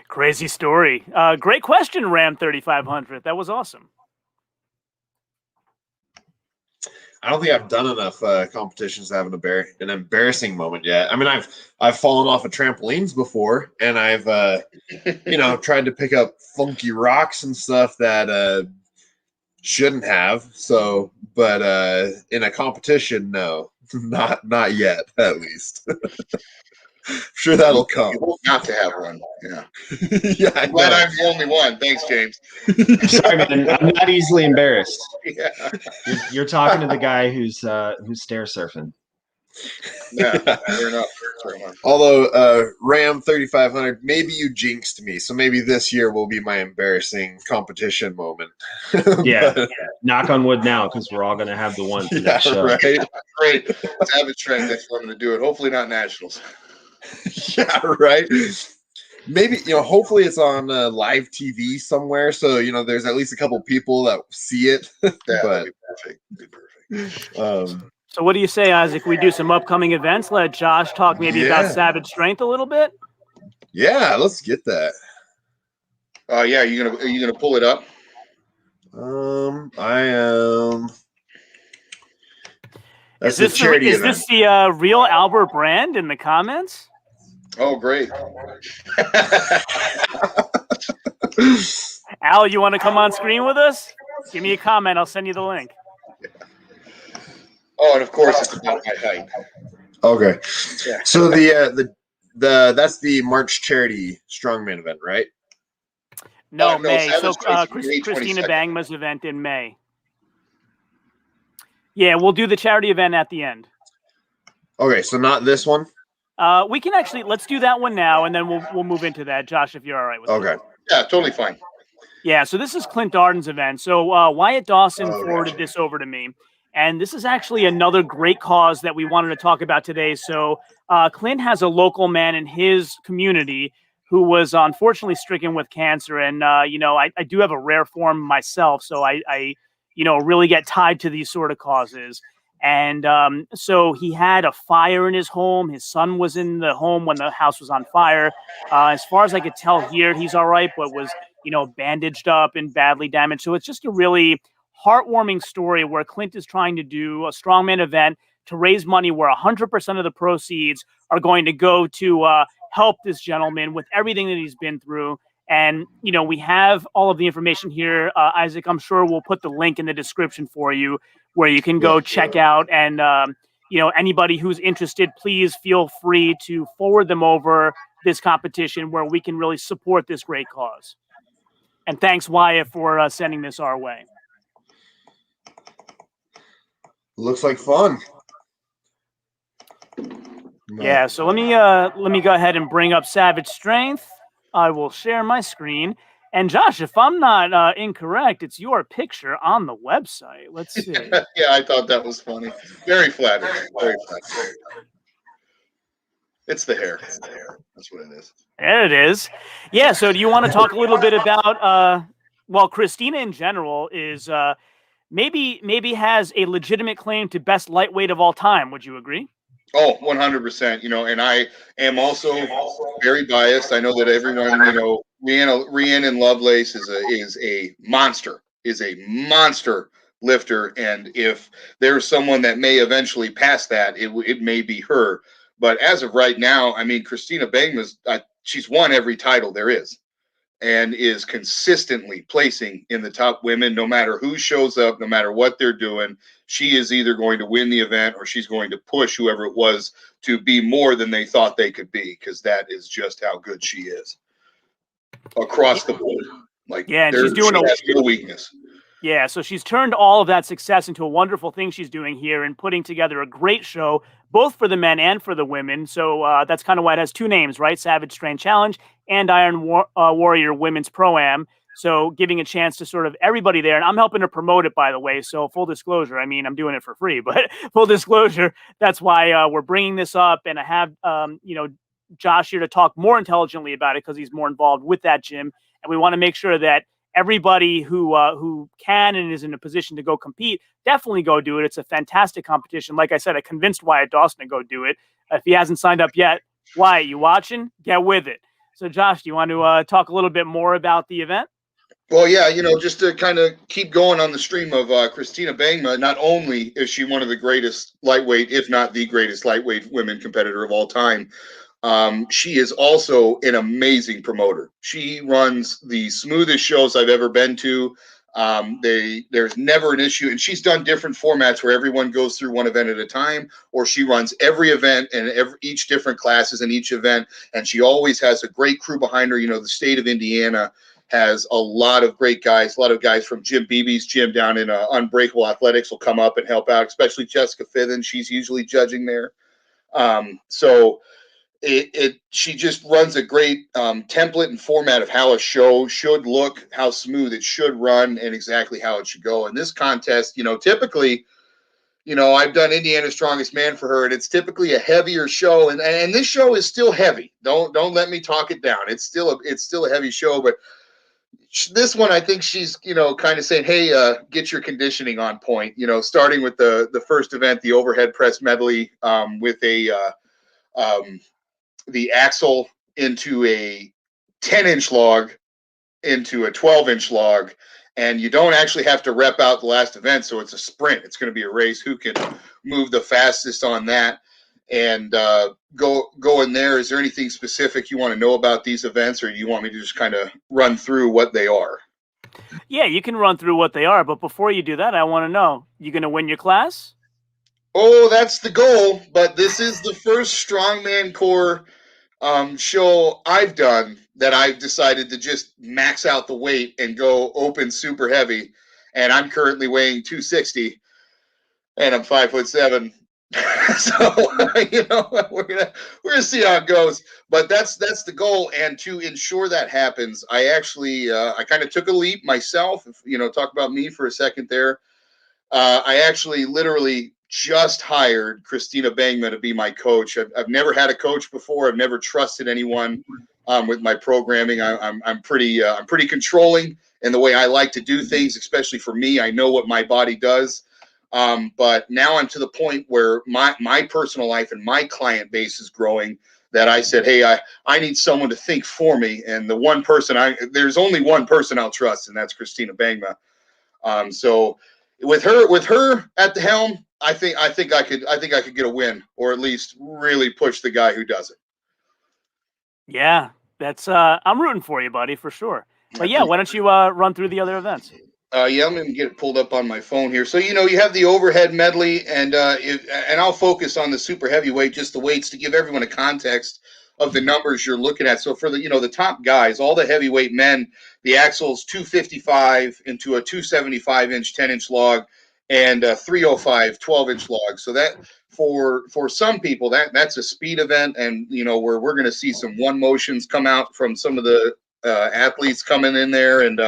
Crazy story. Great question, Ram 3500. That was awesome.
I don't think I've done enough competitions to have an embarrassing moment yet. I mean, I've fallen off of trampolines before, and I've tried to pick up funky rocks and stuff that shouldn't have. So, but in a competition, no, not yet, at least. I'm sure that'll come.
You hope not to have one. Yeah.
Yeah.
I'm glad I'm the only one. Thanks, James.
Sorry, man. I'm not easily embarrassed.
Yeah.
You're talking to the guy who's stair surfing.
Yeah, fair enough.
Although Ram 3500, maybe you jinxed me, so maybe this year will be my embarrassing competition moment.
Yeah. Knock on wood now, because we're all going to have the one for that show.
Right.
Great. Let's have a trend next time to do it. Hopefully not nationals.
Yeah, right. maybe, hopefully it's on live TV somewhere, so there's at least a couple people that see it.
That'd
But
be perfect. Be perfect.
So what do you say, Isaac? We do some upcoming events. Let Josh talk maybe about Savage Strength a little bit.
Yeah, let's get that.
Yeah, are you gonna pull it up?
I am. That's
Is
event.
this the real Albert Brand in the comments?
Oh, great.
Al, you want to come on screen with us? Give me a comment. I'll send you the link.
Oh, and of course it's about my height.
Okay.
Yeah.
So that's the March charity strongman event, right?
No, May.
Savage
So
Strength's May
Christina
22nd.
Bangma's event in May. Yeah, we'll do the charity event at the end.
Okay, so not this one.
We can actually let's do that one now, and then we'll move into that, Josh, if you're all right with it.
Okay.
Yeah, totally fine.
Yeah, so this is Clint Darden's event. So Wyatt Dawson forwarded this over to me, and this is actually another great cause that we wanted to talk about today. So Clint has a local man in his community who was unfortunately stricken with cancer, and I do have a rare form myself, so I really get tied to these sort of causes. And so he had a fire in his home. His son was in the home when the house was on fire. As far as I could tell here, he's all right, but was, bandaged up and badly damaged. So it's just a really heartwarming story where Clint is trying to do a strongman event to raise money where 100% of the proceeds are going to go to help this gentleman with everything that he's been through. And, we have all of the information here. Isaac, I'm sure we'll put the link in the description for you where you can go check out. And, anybody who's interested, please feel free to forward them over this competition where we can really support this great cause. And thanks, Wyatt, for sending this our way.
Looks like fun.
Yeah, so let me go ahead and bring up Savage Strength. I will share my screen. And Josh, if I'm not incorrect, it's your picture on the website. Let's see.
Yeah, I thought that was funny. Very flattering. Very flattering. It's the hair. That's what it is.
There it is. Yeah, so do you want to talk a little bit about Christina in general is maybe has a legitimate claim to best lightweight of all time. Would you agree?
Oh, 100%. And I am also very biased. I know that everyone, Rhiannon Lovelace is a monster lifter. And if there's someone that may eventually pass that, it may be her. But as of right now, I mean, Christina Bangma's, she's won every title there is and is consistently placing in the top women, no matter who shows up, no matter what they're doing. She is either going to win the event or she's going to push whoever it was to be more than they thought they could be, because that is just how good she is across the board.
And she's doing
has no weakness.
Yeah, so she's turned all of that success into a wonderful thing she's doing here and putting together a great show, both for the men and for the women. So that's kind of why it has two names, right? Savage Strength Challenge and Iron Warrior Women's Pro-Am. So giving a chance to sort of everybody there. And I'm helping to promote it, by the way. So full disclosure, I mean, I'm doing it for free, but full disclosure, that's why we're bringing this up. And I have, Josh here to talk more intelligently about it because he's more involved with that gym. And we want to make sure that everybody who can and is in a position to go compete, definitely go do it. It's a fantastic competition. Like I said, I convinced Wyatt Dawson to go do it. If he hasn't signed up yet, Wyatt, you watching? Get with it. So, Josh, do you want to talk a little bit more about the event?
Well, yeah, just to kind of keep going on the stream of Christina Bangma, not only is she one of the greatest lightweight, if not the greatest lightweight women competitor of all time, she is also an amazing promoter. She runs the smoothest shows I've ever been to. There's never an issue, and she's done different formats where everyone goes through one event at a time, or she runs every event and each different classes in each event, and she always has a great crew behind her. The state of Indiana has a lot of great guys. A lot of guys from Jim Beebe's gym down in Unbreakable Athletics will come up and help out, especially Jessica Fithen. She's usually judging there. She just runs a great template and format of how a show should look, how smooth it should run, and exactly how it should go. And this contest, typically, I've done Indiana's Strongest Man for her, and it's typically a heavier show, and this show is still heavy. Don't let me talk it down. It's still a heavy show, but this one, I think she's, kind of saying, hey, get your conditioning on point, starting with the first event, the overhead press medley, with the axle into a 10-inch log, into a 12-inch log, and you don't actually have to rep out the last event, so it's a sprint. It's going to be a race. Who can move the fastest on that? And go in there. Is there anything specific you want to know about these events, or do you want me to just kind of run through what they are?
Yeah, you can run through what they are, but before you do that, I want to know, you going to win your class?
Oh, that's the goal, but this is the first Strongman Core show I've done that I've decided to just max out the weight and go open super heavy, and I'm currently weighing 260, and I'm 5'7". So we're gonna see how it goes, but that's the goal. And to ensure that happens, I actually I kind of took a leap myself. Talk about me for a second there. I actually literally just hired Christina Bangma to be my coach. I've never had a coach before. I've never trusted anyone with my programming. I'm pretty controlling in the way I like to do things, especially for me. I know what my body does. But now I'm to the point where my personal life and my client base is growing, that I said, hey, I need someone to think for me. And there's only one person I'll trust, and that's Christina Bangma. So with her at the helm, I think I could get a win, or at least really push the guy who does it.
Yeah, that's I'm rooting for you, buddy, for sure. But yeah, why don't you run through the other events?
Yeah, I'm going to get it pulled up on my phone here. So, you have the overhead medley, and I'll focus on the super heavyweight, just the weights, to give everyone a context of the numbers you're looking at. So for the top guys, all the heavyweight men, the axle's 255 into a 275-inch 10-inch log, and a 305 12-inch log. So that for some people, that's a speed event, and where we're going to see some one motions come out from some of the athletes coming in there, and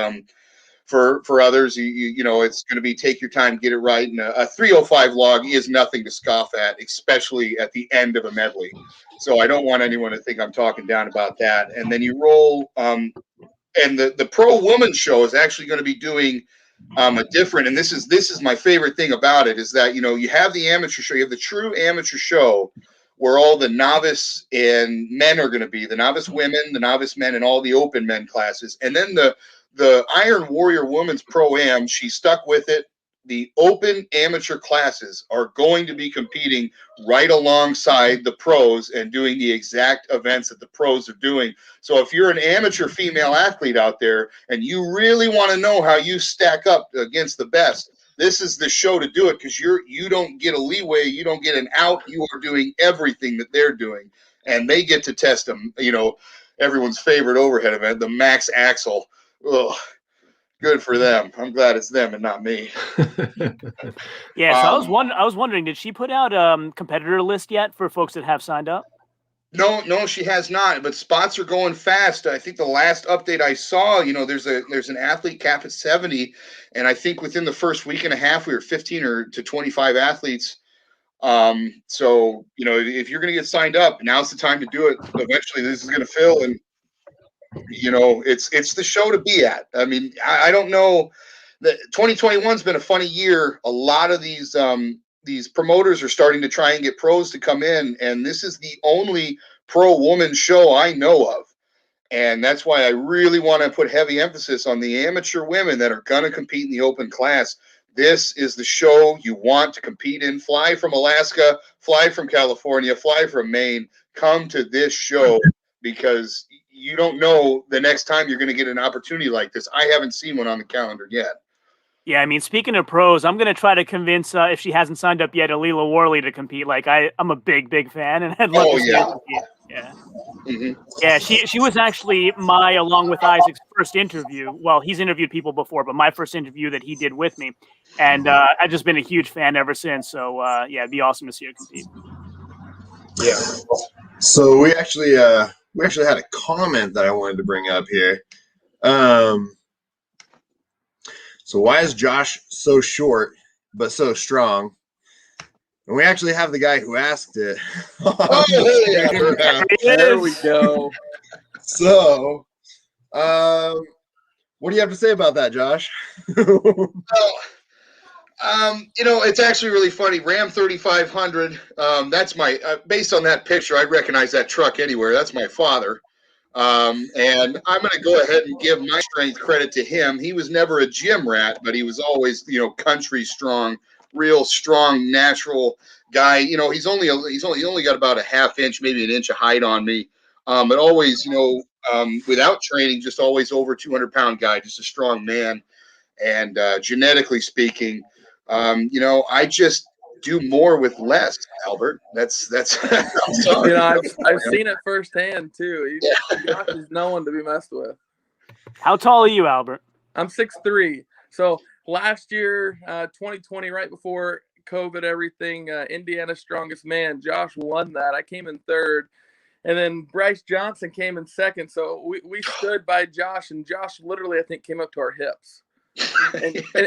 for others, it's going to be take your time, get it right. And a 305 log is nothing to scoff at, especially at the end of a medley. So I don't want anyone to think I'm talking down about that. And then you roll, and the pro woman show is actually going to be doing a different, and this is my favorite thing about it, is that, you have the amateur show, you have the true amateur show, where all the novice and men are going to be, the novice women, the novice men, and all the open men classes. And then the Iron Warrior Women's Pro-Am, she stuck with it. The open amateur classes are going to be competing right alongside the pros and doing the exact events that the pros are doing. So if you're an amateur female athlete out there and you really want to know how you stack up against the best, this is the show to do it, because you don't get a leeway, you don't get an out, you are doing everything that they're doing, and they get to test them. Everyone's favorite overhead event, the max axle. Ugh, good for them. I'm glad it's them and not me.
Yeah, so I was wondering, did she put out a competitor list yet for folks that have signed up?
No, she has not. But spots are going fast. I think the last update I saw, there's an athlete cap at 70, and I think within the first week and a half we were 15 to 25 athletes. So if you're going to get signed up, now's the time to do it. Eventually, this is going to fill, and it's the show to be at. I mean, I don't know. 2021's been a funny year. A lot of these promoters are starting to try and get pros to come in, and this is the only pro woman show I know of. And that's why I really want to put heavy emphasis on the amateur women that are going to compete in the open class. This is the show you want to compete in. Fly from Alaska, fly from California, fly from Maine. Come to this show, because you don't know the next time you're going to get an opportunity like this. I haven't seen one on the calendar yet.
Yeah, I mean, speaking of pros, I'm going to try to convince, if she hasn't signed up yet, Alila Worley to compete. Like, I'm a big fan, and I'd love to see her compete. Yeah.
Mm-hmm.
Yeah, she was actually along with Isaac's first interview. Well, he's interviewed people before, but my first interview that he did with me. And I've just been a huge fan ever since. So, yeah, it'd be awesome to see her compete.
Yeah. So we actually had a comment that I wanted to bring up here. So why is Josh so short but so strong? And we actually have the guy who asked it.
There we go.
So, what do you have to say about that, Josh?
It's actually really funny. Ram 3500. That's my based on that picture, I recognize that truck anywhere. That's my father. And I'm going to go ahead and give my strength credit to him. He was never a gym rat, but he was always, country strong, real strong, natural guy. He's only got about a half inch, maybe an inch of height on me. But always, without training, just always over 200-pound guy, just a strong man. And genetically speaking, I just do more with less, Albert. That's I'm sorry.
I've seen it firsthand too. Josh is no one to be messed with.
How tall are you, Albert?
I'm 6'3". So last year, 2020, right before COVID, everything, Indiana's Strongest Man, Josh won that. I came in third. And then Bryce Johnson came in second. So we stood by Josh, and Josh literally, I think, came up to our hips.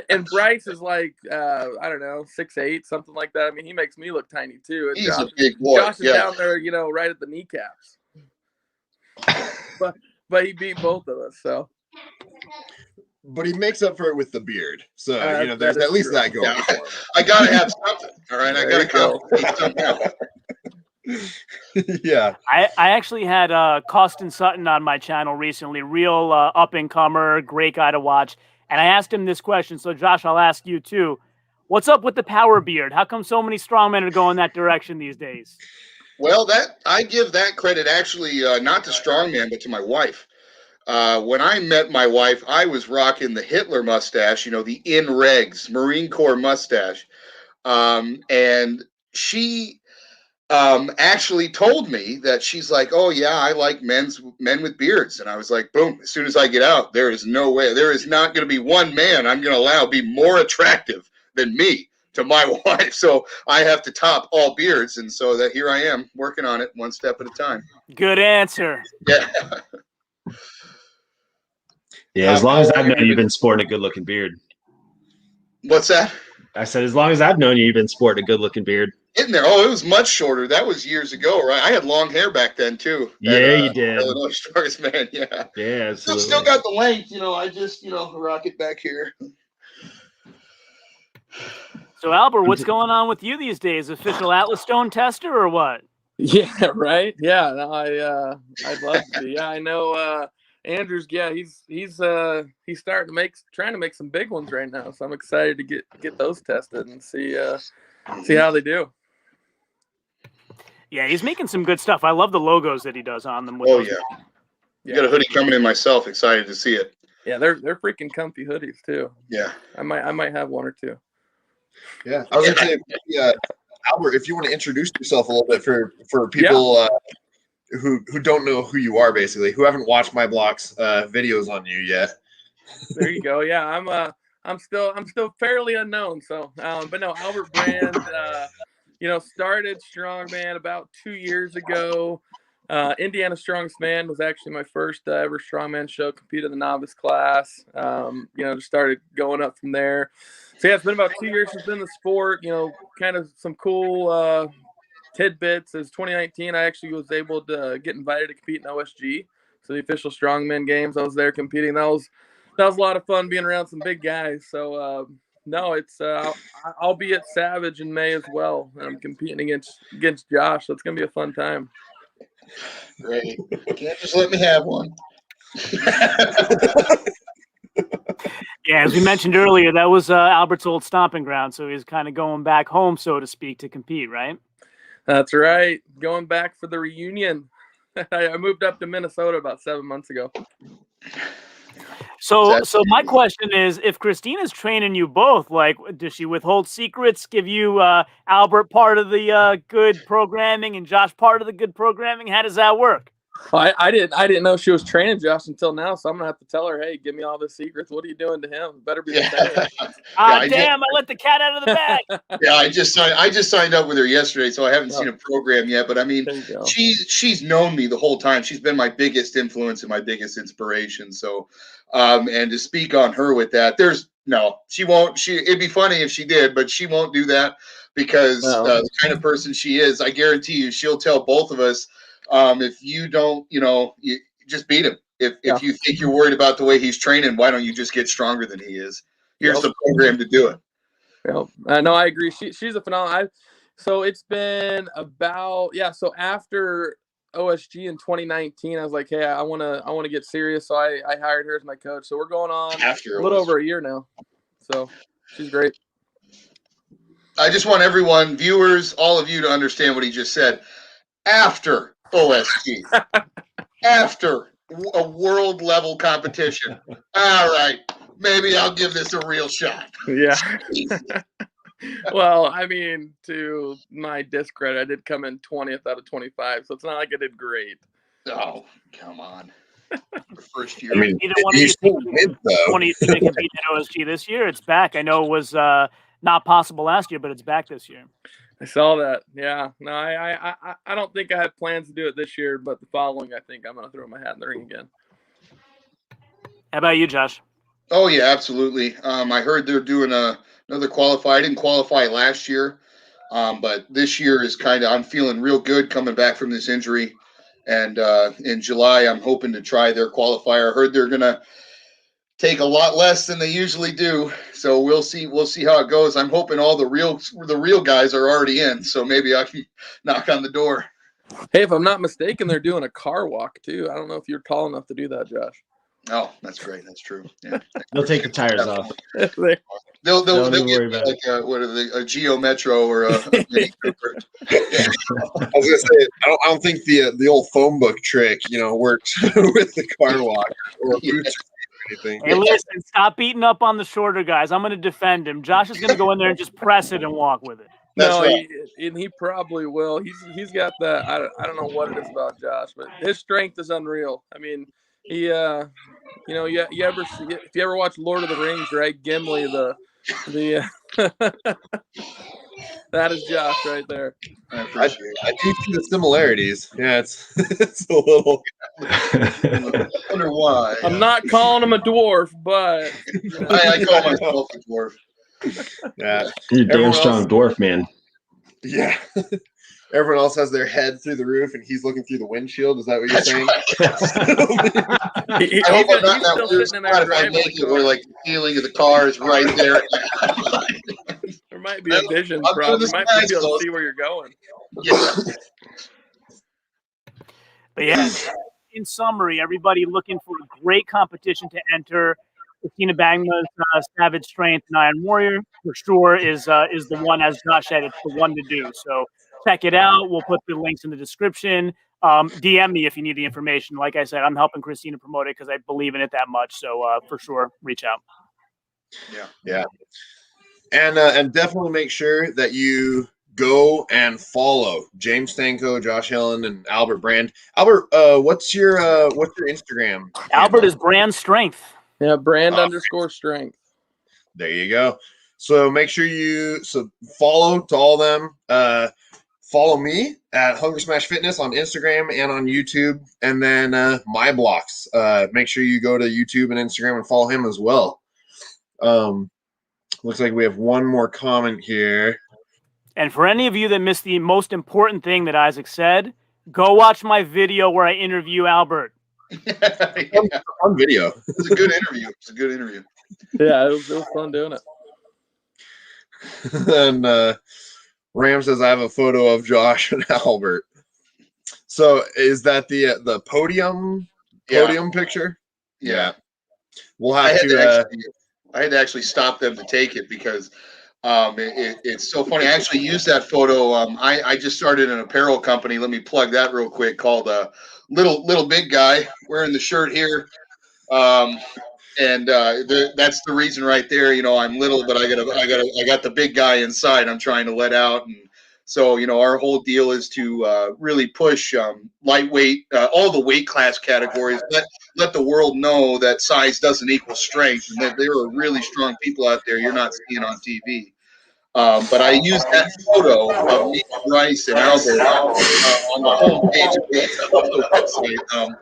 And Bryce is like, I don't know, 6'8", something like that. I mean, he makes me look tiny too. And
He's a big boy.
Josh is down there, right at the kneecaps. But he beat both of us, so.
But he makes up for it with the beard. So, there's
that
at least
true.
that going for him.
I got to have something. All right, I got to compensate somehow.
Yeah.
I actually had Costin Sutton on my channel recently, real up-and-comer, great guy to watch. And I asked him this question. So, Josh, I'll ask you too. What's up with the power beard? How come so many strongmen are going that direction these days?
Well, I give that credit actually not to Strongman, but to my wife. When I met my wife, I was rocking the Hitler mustache, the in regs Marine Corps mustache. And she actually told me that she's like, oh yeah, I like men with beards. And I was like, boom, as soon as I get out, there is no way, there is not going to be one man I'm going to allow be more attractive than me to my wife. So I have to top all beards. And so that here I am working on it one step at a time.
Good answer.
Yeah.
Yeah, as long as I've known you've been sporting a good-looking beard.
What's that?
I said, as long as I've known you've been sporting a good-looking beard.
Getting there. Oh, it was much shorter. That was years ago, right? I had long hair back then too.
Yeah, you did.
Illinois Strongest Man. Yeah.
Yeah, absolutely.
Still got the length. I just rock it back here.
So, Albert, what's going on with you these days? Official Atlas Stone tester or what?
Yeah, right. Yeah, no, I'd love to be. Yeah, I know. Andrew's, yeah, he's trying to make some big ones right now. So I'm excited to get those tested and see how they do.
Yeah, he's making some good stuff. I love the logos that he does on them.
Oh yeah. You got a hoodie coming in myself. Excited to see it.
Yeah, they're freaking comfy hoodies too.
Yeah.
I might have one or two.
Yeah. I was gonna say, Albert, if you want to introduce yourself a little bit for people who don't know who you are, basically, who haven't watched my block's videos on you yet.
There you go. Yeah, I'm still fairly unknown. So, but no, Albert Brand, started Strongman about 2 years ago. Indiana Strongest Man was actually my first ever Strongman show. Competed in the novice class. Just started going up from there. So yeah, it's been about 2 years since in the sport. Kind of some cool tidbits. As 2019, I actually was able to get invited to compete in OSG, so the official Strongman games. I was there competing. That was a lot of fun being around some big guys. So no, it's I'll be at Savage in May as well. I'm competing against Josh, so it's gonna be a fun time.
Great. Can't just let me have one.
Yeah, as we mentioned earlier, that was Albert's old stomping ground, so he's kind of going back home, so to speak, to compete, right?
That's right. Going back for the reunion. I moved up to Minnesota about 7 months ago.
So my question is, if Christina's training you both, like, does she withhold secrets, give you Albert part of the good programming and Josh part of the good programming? How does that work?
Well, I didn't know she was training Josh until now, so I'm gonna have to tell her, hey, give me all the secrets. What are you doing to him? Better be the same.
Damn! I let the cat out of the bag.
Yeah, I just signed up with her yesterday, so I haven't seen a program yet. But I mean, she's known me the whole time. She's been my biggest influence and my biggest inspiration. So, and to speak on her with that, there's No, she won't. It'd be funny if she did, but she won't do that because the kind of person she is, I guarantee you, she'll tell both of us, if you don't, you just beat him. If you think you're worried about the way he's training, why don't you just get stronger than he is? Here's the program to do it.
No, I agree. She's a phenomenal. So it's been about So after OSG in 2019, I was like, hey, I want to get serious. So I hired her as my coach. So we're going on a little over a year now. So she's great.
I just want everyone, viewers, all of you, to understand what he just said. After OSG, after a world level competition. All right, maybe I'll give this a real shot.
Yeah. Well, I mean, to my discredit, I did come in 20th out of 25, so it's not like I did great.
Oh, come on. First year.
I mean,
either one of you think they can beat at OSG this year? It's back. I know it was not possible last year, but it's back this year.
I saw that. Yeah. No, I don't think I had plans to do it this year, but the following, I think I'm going to throw my hat in the ring again.
How about you, Josh?
Oh, yeah, absolutely. I heard they're doing another qualify. I didn't qualify last year, but this year is I'm feeling real good coming back from this injury. And in July, I'm hoping to try their qualifier. I heard they're going to take a lot less than they usually do. So we'll see how it goes. I'm hoping all the real guys are already in. So maybe I can knock on the door.
Hey, if I'm not mistaken, they're doing a car walk too. I don't know if you're tall enough to do that, Josh.
Oh, that's great. That's true. Yeah.
They'll take the tires off.
They'll get like a Geo Metro or a Mini Cooper.
I was gonna say I don't think the old phone book trick works with the car walk or boots or anything.
Hey, listen, stop beating up on the shorter guys. I'm going to defend him. Josh is going to go in there and just press it and walk with it.
No, right. He probably will. He's got that. I don't know what it is about Josh, but his strength is unreal. I mean, he you ever watch Lord of the Rings, right? Gimli, the that is Josh right there.
I do see the similarities. Yeah, it's a little.
I wonder why.
I'm not calling him a dwarf, but
I call myself a dwarf.
Yeah,
you're a damn strong dwarf, man.
Yeah. Everyone else has their head through the roof, and he's looking through the windshield. Is that what you're saying?
I hope I'm not in that weird spot if I make it where, like, the ceiling of the car is right there.
There might be a vision problem. You might be able to see where you're going.
Yeah.
But yeah, in summary, everybody looking for a great competition to enter. Christina Bagma's Savage Strength and Iron Warrior for sure is the one, as Josh said, it's the one to do. So check it out. We'll put the links in the description. DM me if you need the information. Like I said, I'm helping Christina promote it because I believe in it that much. So for sure, reach out.
Yeah. And definitely make sure that you go and follow James Stanko, Josh Helen, and Albert Brand. Albert, what's your Instagram?
Albert is Brand Strength.
Yeah, Brand _strength.
There you go. So make sure you follow to all them. Follow me at Hunger Smash Fitness on Instagram and on YouTube, and then my blocks. Make sure you go to YouTube and Instagram and follow him as well. Looks like we have one more comment here.
And for any of you that missed the most important thing that Isaac said, go watch my video where I interview Albert.
Fun video.
It's a good interview.
Yeah, it was fun doing it.
And Ram says I have a photo of Josh and Albert. So is that the podium picture?
Yeah.
We'll have
I had to actually stop them to take it because it's so funny. I actually used that photo. I just started an apparel company. Let me plug that real quick. Called Little Big Guy, wearing the shirt here. That's the reason right there. I'm little, but I got the big guy inside. I'm trying to let out, and so our whole deal is to really push lightweight, all the weight class categories. Let the world know that size doesn't equal strength, and that there are really strong people out there you're not seeing on TV. But I used that photo of me, Bryce, and Albert on the homepage of the website.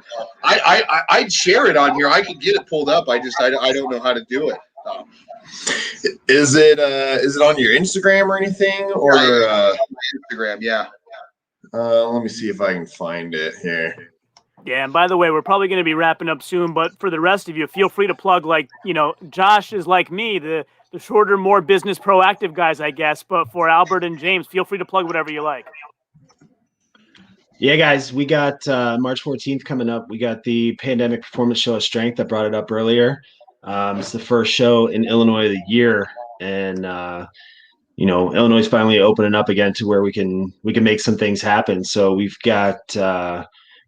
I'd share it on here. I could get it pulled up. I don't know how to do it.
Is it on your Instagram or anything, or
Instagram? Yeah.
let me see if I can find it here.
Yeah, and by the way, we're probably going to be wrapping up soon, but for the rest of you, feel free to plug, like, Josh is like me, the shorter, more business proactive guys, I guess, but for Albert and James, feel free to plug whatever you like.
Yeah, guys, we got March 14th coming up. We got the Pandemic Performance Show of Strength. I brought it up earlier. It's the first show in Illinois of the year, and Illinois is finally opening up again to where we can make some things happen. So we've got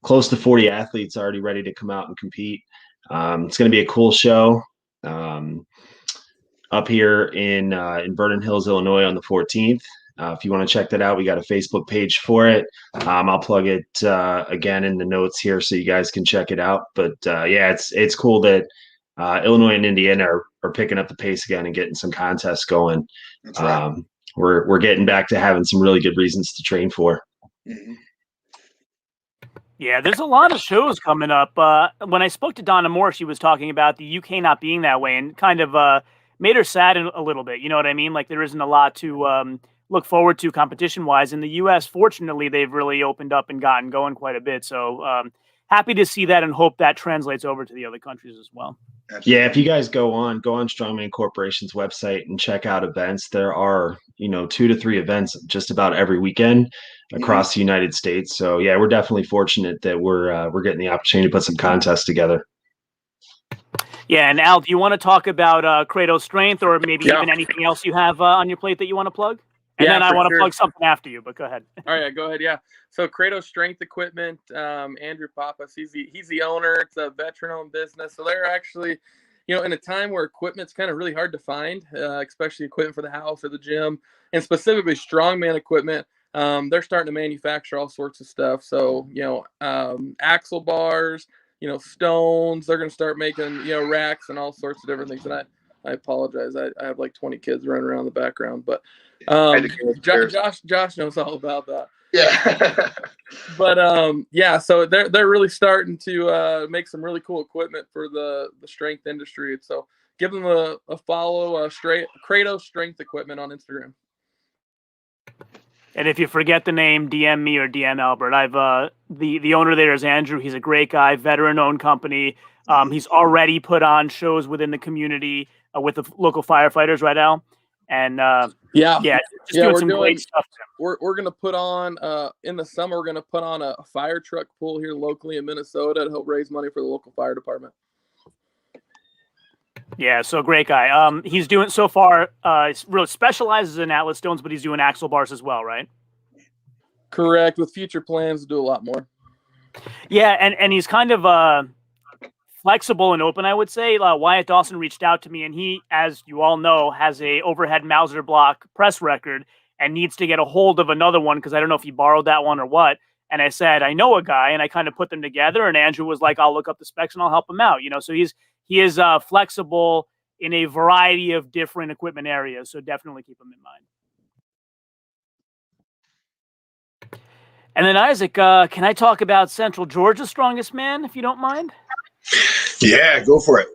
close to 40 athletes already ready to come out and compete. It's going to be a cool show up here in Vernon Hills, Illinois, on the 14th. If you want to check that out, we got a Facebook page for it. I'll plug it again in the notes here so you guys can check it out. But yeah, it's cool that Illinois and Indiana are picking up the pace again and getting some contests going.
That's right.
We're getting back to having some really good reasons to train for.
Mm-hmm.
Yeah, there's a lot of shows coming up. When I spoke to Donna Moore, she was talking about the UK not being that way, and kind of made her sad a little bit. You know what I mean? Like, there isn't a lot to look forward to competition-wise. In the US, fortunately, they've really opened up and gotten going quite a bit. So happy to see that and hope that translates over to the other countries as well.
Absolutely.
Yeah, if you guys go on Strongman Corporation's website and check out events, there are 2 to 3 events just about every weekend across the United States. So yeah, we're definitely fortunate that we're getting the opportunity to put some contests together.
Yeah, and Al, do you want to talk about Credo Strength, or maybe even anything else you have on your plate that you want to plug? And then I want to plug something after you, but go ahead.
All right, go ahead. Yeah. So Credo Strength Equipment, Andrew Pappas, he's the owner. It's a veteran-owned business. So they're actually, in a time where equipment's kind of really hard to find, especially equipment for the house or the gym, and specifically strongman equipment. They're starting to manufacture all sorts of stuff. So, axle bars, stones. They're going to start making, racks and all sorts of different things. And I apologize. I have like 20 kids running around in the background, but Josh knows all about that.
Yeah.
But yeah, so they're really starting to make some really cool equipment for the strength industry. So give them a follow, Credo Strength Equipment on Instagram.
And if you forget the name, DM me or DM Albert. I've the owner there is Andrew. He's a great guy, veteran-owned company. He's already put on shows within the community with the local firefighters, right, Al? And doing some great stuff.
We're gonna put on in the summer. We're gonna put on a fire truck pool here locally in Minnesota to help raise money for the local fire department.
Yeah, so great guy. He's doing so far. Really specializes in Atlas stones, but he's doing axle bars as well, right?
Correct. With future plans to do a lot more.
Yeah, and he's kind of flexible and open, I would say. Wyatt Dawson reached out to me, and he, as you all know, has a overhead Mauser block press record and needs to get a hold of another one because I don't know if he borrowed that one or what. And I said, I know a guy, and I kind of put them together. And Andrew was like, I'll look up the specs and I'll help him out. So he is flexible in a variety of different equipment areas. So definitely keep him in mind. And then Isaac, can I talk about Central Georgia's strongest man, if you don't mind?
Yeah, go for it.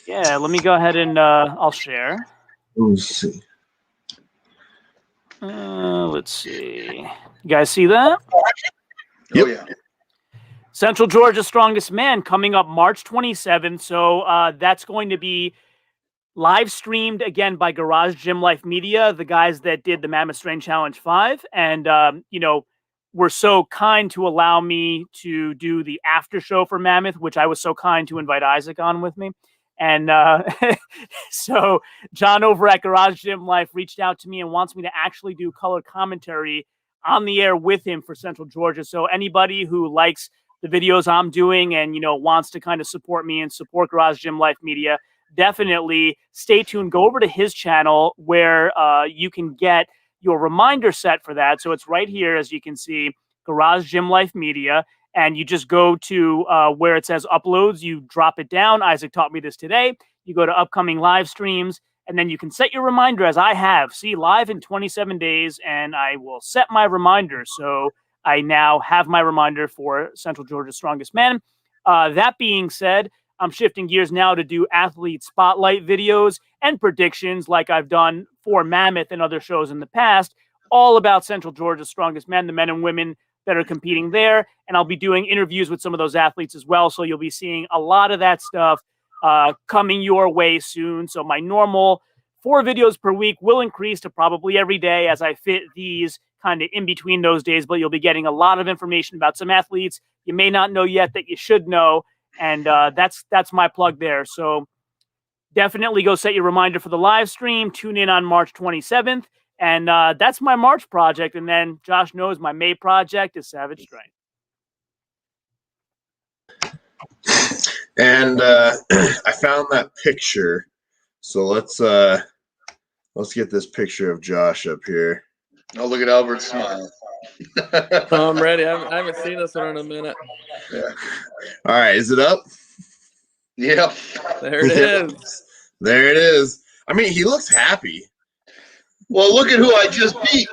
Yeah, let me go ahead and I'll share.
Let's see.
Let's see. You guys see that?
Oh, yeah.
Central Georgia's strongest man coming up March 27th. So that's going to be live streamed again by Garage Gym Life Media, the guys that did the Mammoth Strength Challenge 5. And, were so kind to allow me to do the after show for Mammoth, which I was so kind to invite Isaac on with me. And so John over at Garage Gym Life reached out to me and wants me to actually do color commentary on the air with him for Central Georgia. So anybody who likes the videos I'm doing and, wants to kind of support me and support Garage Gym Life Media, definitely stay tuned. Go over to his channel where you can get your reminder set for that. So it's right here, as you can see, Garage Gym Life Media. And you just go to where it says uploads, you drop it down. Isaac taught me this today. You go to upcoming live streams, and then you can set your reminder as I have. See, live in 27 days, and I will set my reminder. So I now have my reminder for Central Georgia's strongest man. That being said, I'm shifting gears now to do athlete spotlight videos and predictions like I've done for Mammoth and other shows in the past, all about Central Georgia's strongest men, the men and women that are competing there. And I'll be doing interviews with some of those athletes as well. So you'll be seeing a lot of that stuff coming your way soon. So my normal 4 videos per week will increase to probably every day as I fit these kind of in between those days, but you'll be getting a lot of information about some athletes you may not know yet that you should know. And that's my plug there. So definitely go set your reminder for the live stream. Tune in on March 27th. And that's my March project. And then Josh knows my May project is Savage Strength.
And I found that picture. So let's get this picture of Josh up here.
Oh, look at Albert's smile.
Oh, I'm ready. I haven't seen this one in a minute.
Yeah.
All right, is it up?
Yep.
There it is.
There it is. I mean, he looks happy.
Well, look at who I just beat.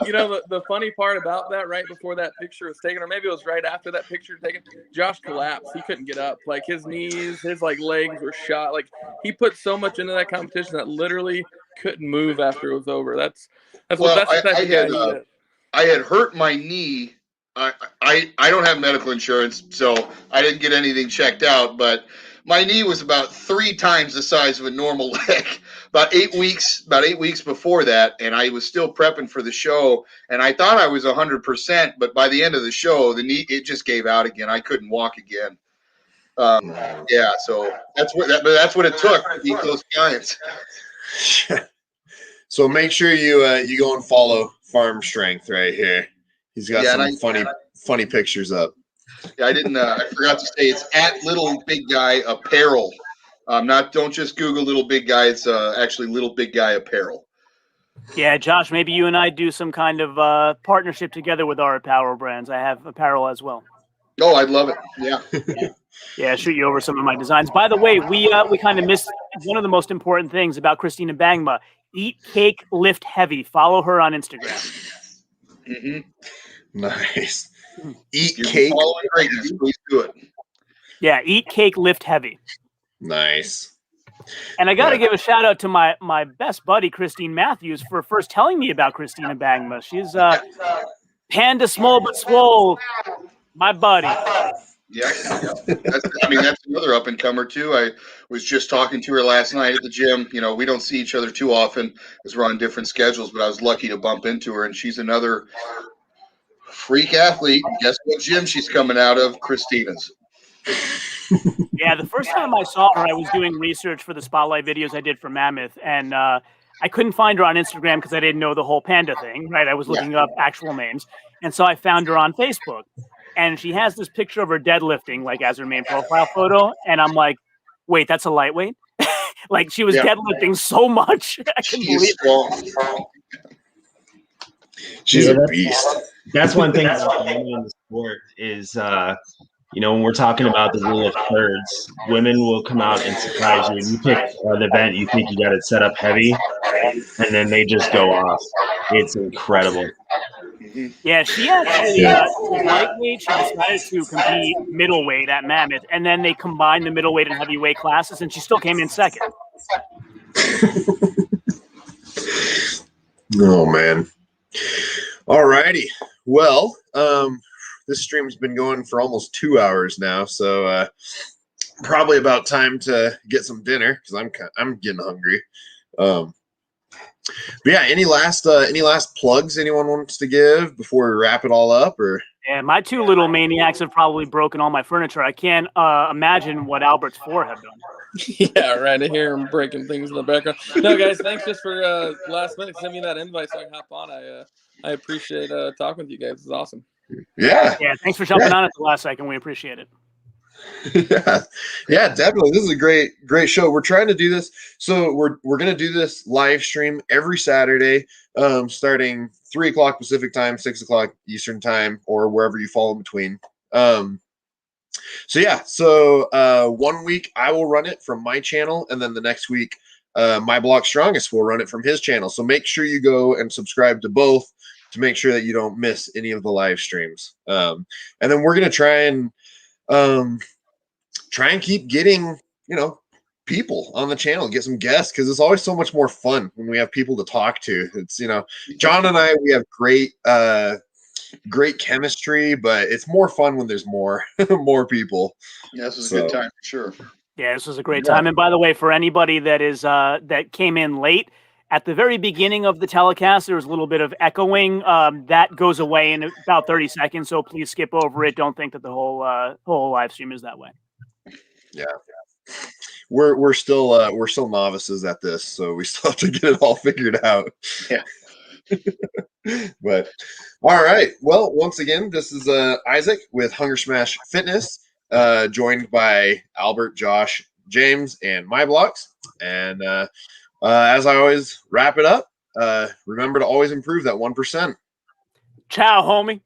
You know the funny part about that, right before that picture was taken, or maybe it was right after that picture taken, Josh collapsed. He couldn't get up. Like his knees, his legs were shot. Like he put so much into that competition that literally couldn't move after it was over. That's
Well,
what that's
I had hurt my knee. I don't have medical insurance, so I didn't get anything checked out, but my knee was about 3 times the size of a normal leg. About 8 weeks before that, and I was still prepping for the show, and I thought I was 100%, but by the end of the show, the knee, it just gave out again. I couldn't walk again. Yeah, so that's what it took to beat those giants.
So make sure you go and follow Farm Strength right here. He's got some funny pictures up.
Yeah, I forgot to say it's at Little Big Guy Apparel. Don't just Google Little Big Guy. It's actually Little Big Guy Apparel.
Yeah, Josh, maybe you and I do some kind of partnership together with our apparel brands. I have apparel as well.
Oh, I'd love it. Yeah.
Yeah, shoot you over some of my designs. By the way, we kind of missed one of the most important things about Christina Bangma. Eat cake, lift heavy. Follow her on Instagram.
Mm-hmm.
Nice. Eat
You're
cake.
following greatness. Please do it.
Yeah, eat cake, lift heavy.
Nice.
And I got to give a shout out to my best buddy, Christine Matthews, for first telling me about Christina Bangma. She's panda small but swole, my buddy.
Yeah. That's another up and comer too. I was just talking to her last night at the gym. You know, we don't see each other too often because we're on different schedules, but I was lucky to bump into her, and she's another freak athlete. Guess what gym she's coming out of? Christina's.
Yeah, the first time I saw her, I was doing research for the spotlight videos I did for Mammoth, and I couldn't find her on Instagram because I didn't know the whole panda thing, right? I was looking up actual names, and so I found her on Facebook, and she has this picture of her deadlifting, like as her main profile photo, and I'm like, wait, that's a lightweight? Like she was deadlifting so much. I couldn't believe it.
She's a beast.
That's one thing that's in the sport is, when we're talking about the rule of thirds, women will come out and surprise you. You pick an event, you think you got it set up heavy, and then they just go off. It's incredible.
Yeah, she actually was lightweight. She decided to compete middleweight at Mammoth, and then they combined the middleweight and heavyweight classes, and she still came in second.
Oh, man. All righty. Well, this stream's been going for almost 2 hours now, so probably about time to get some dinner because I'm getting hungry. But yeah, any last plugs anyone wants to give before we wrap it all up? Or
yeah, my 2 little maniacs have probably broken all my furniture. I can't imagine what Albert's 4 have done.
Yeah, right. I hear him breaking things in the background. No, guys, thanks just for last minute send me that invite so I can hop on. I appreciate talking with you guys. It's awesome.
Yeah,
thanks for jumping on at the last second. We appreciate it.
Yeah, definitely. This is a great show. We're trying to do this, so we're gonna do this live stream every Saturday, starting 3 o'clock Pacific time, 6 o'clock Eastern time, or wherever you fall in between. So 1 week I will run it from my channel, and then the next week my Block Strongest will run it from his channel. So make sure you go and subscribe to both to make sure that you don't miss any of the live streams. And then we're gonna try and try and keep getting, people on the channel, get some guests, because it's always so much more fun when we have people to talk to. It's, John and I, we have great chemistry, but it's more fun when there's more people.
Yeah, this was a good time for sure.
Yeah, this was a great time. And by the way, for anybody that is that came in late, at the very beginning of the telecast, there was a little bit of echoing. That goes away in about 30 seconds, so please skip over it. Don't think that the whole live stream is that way.
Yeah. We're still novices at this, so we still have to get it all figured out.
Yeah.
But all right. Well, once again, this is Isaac with Hunger Smash Fitness, joined by Albert, Josh, James, and My Blocks. And as I always wrap it up, remember to always improve that 1%.
Ciao, homie.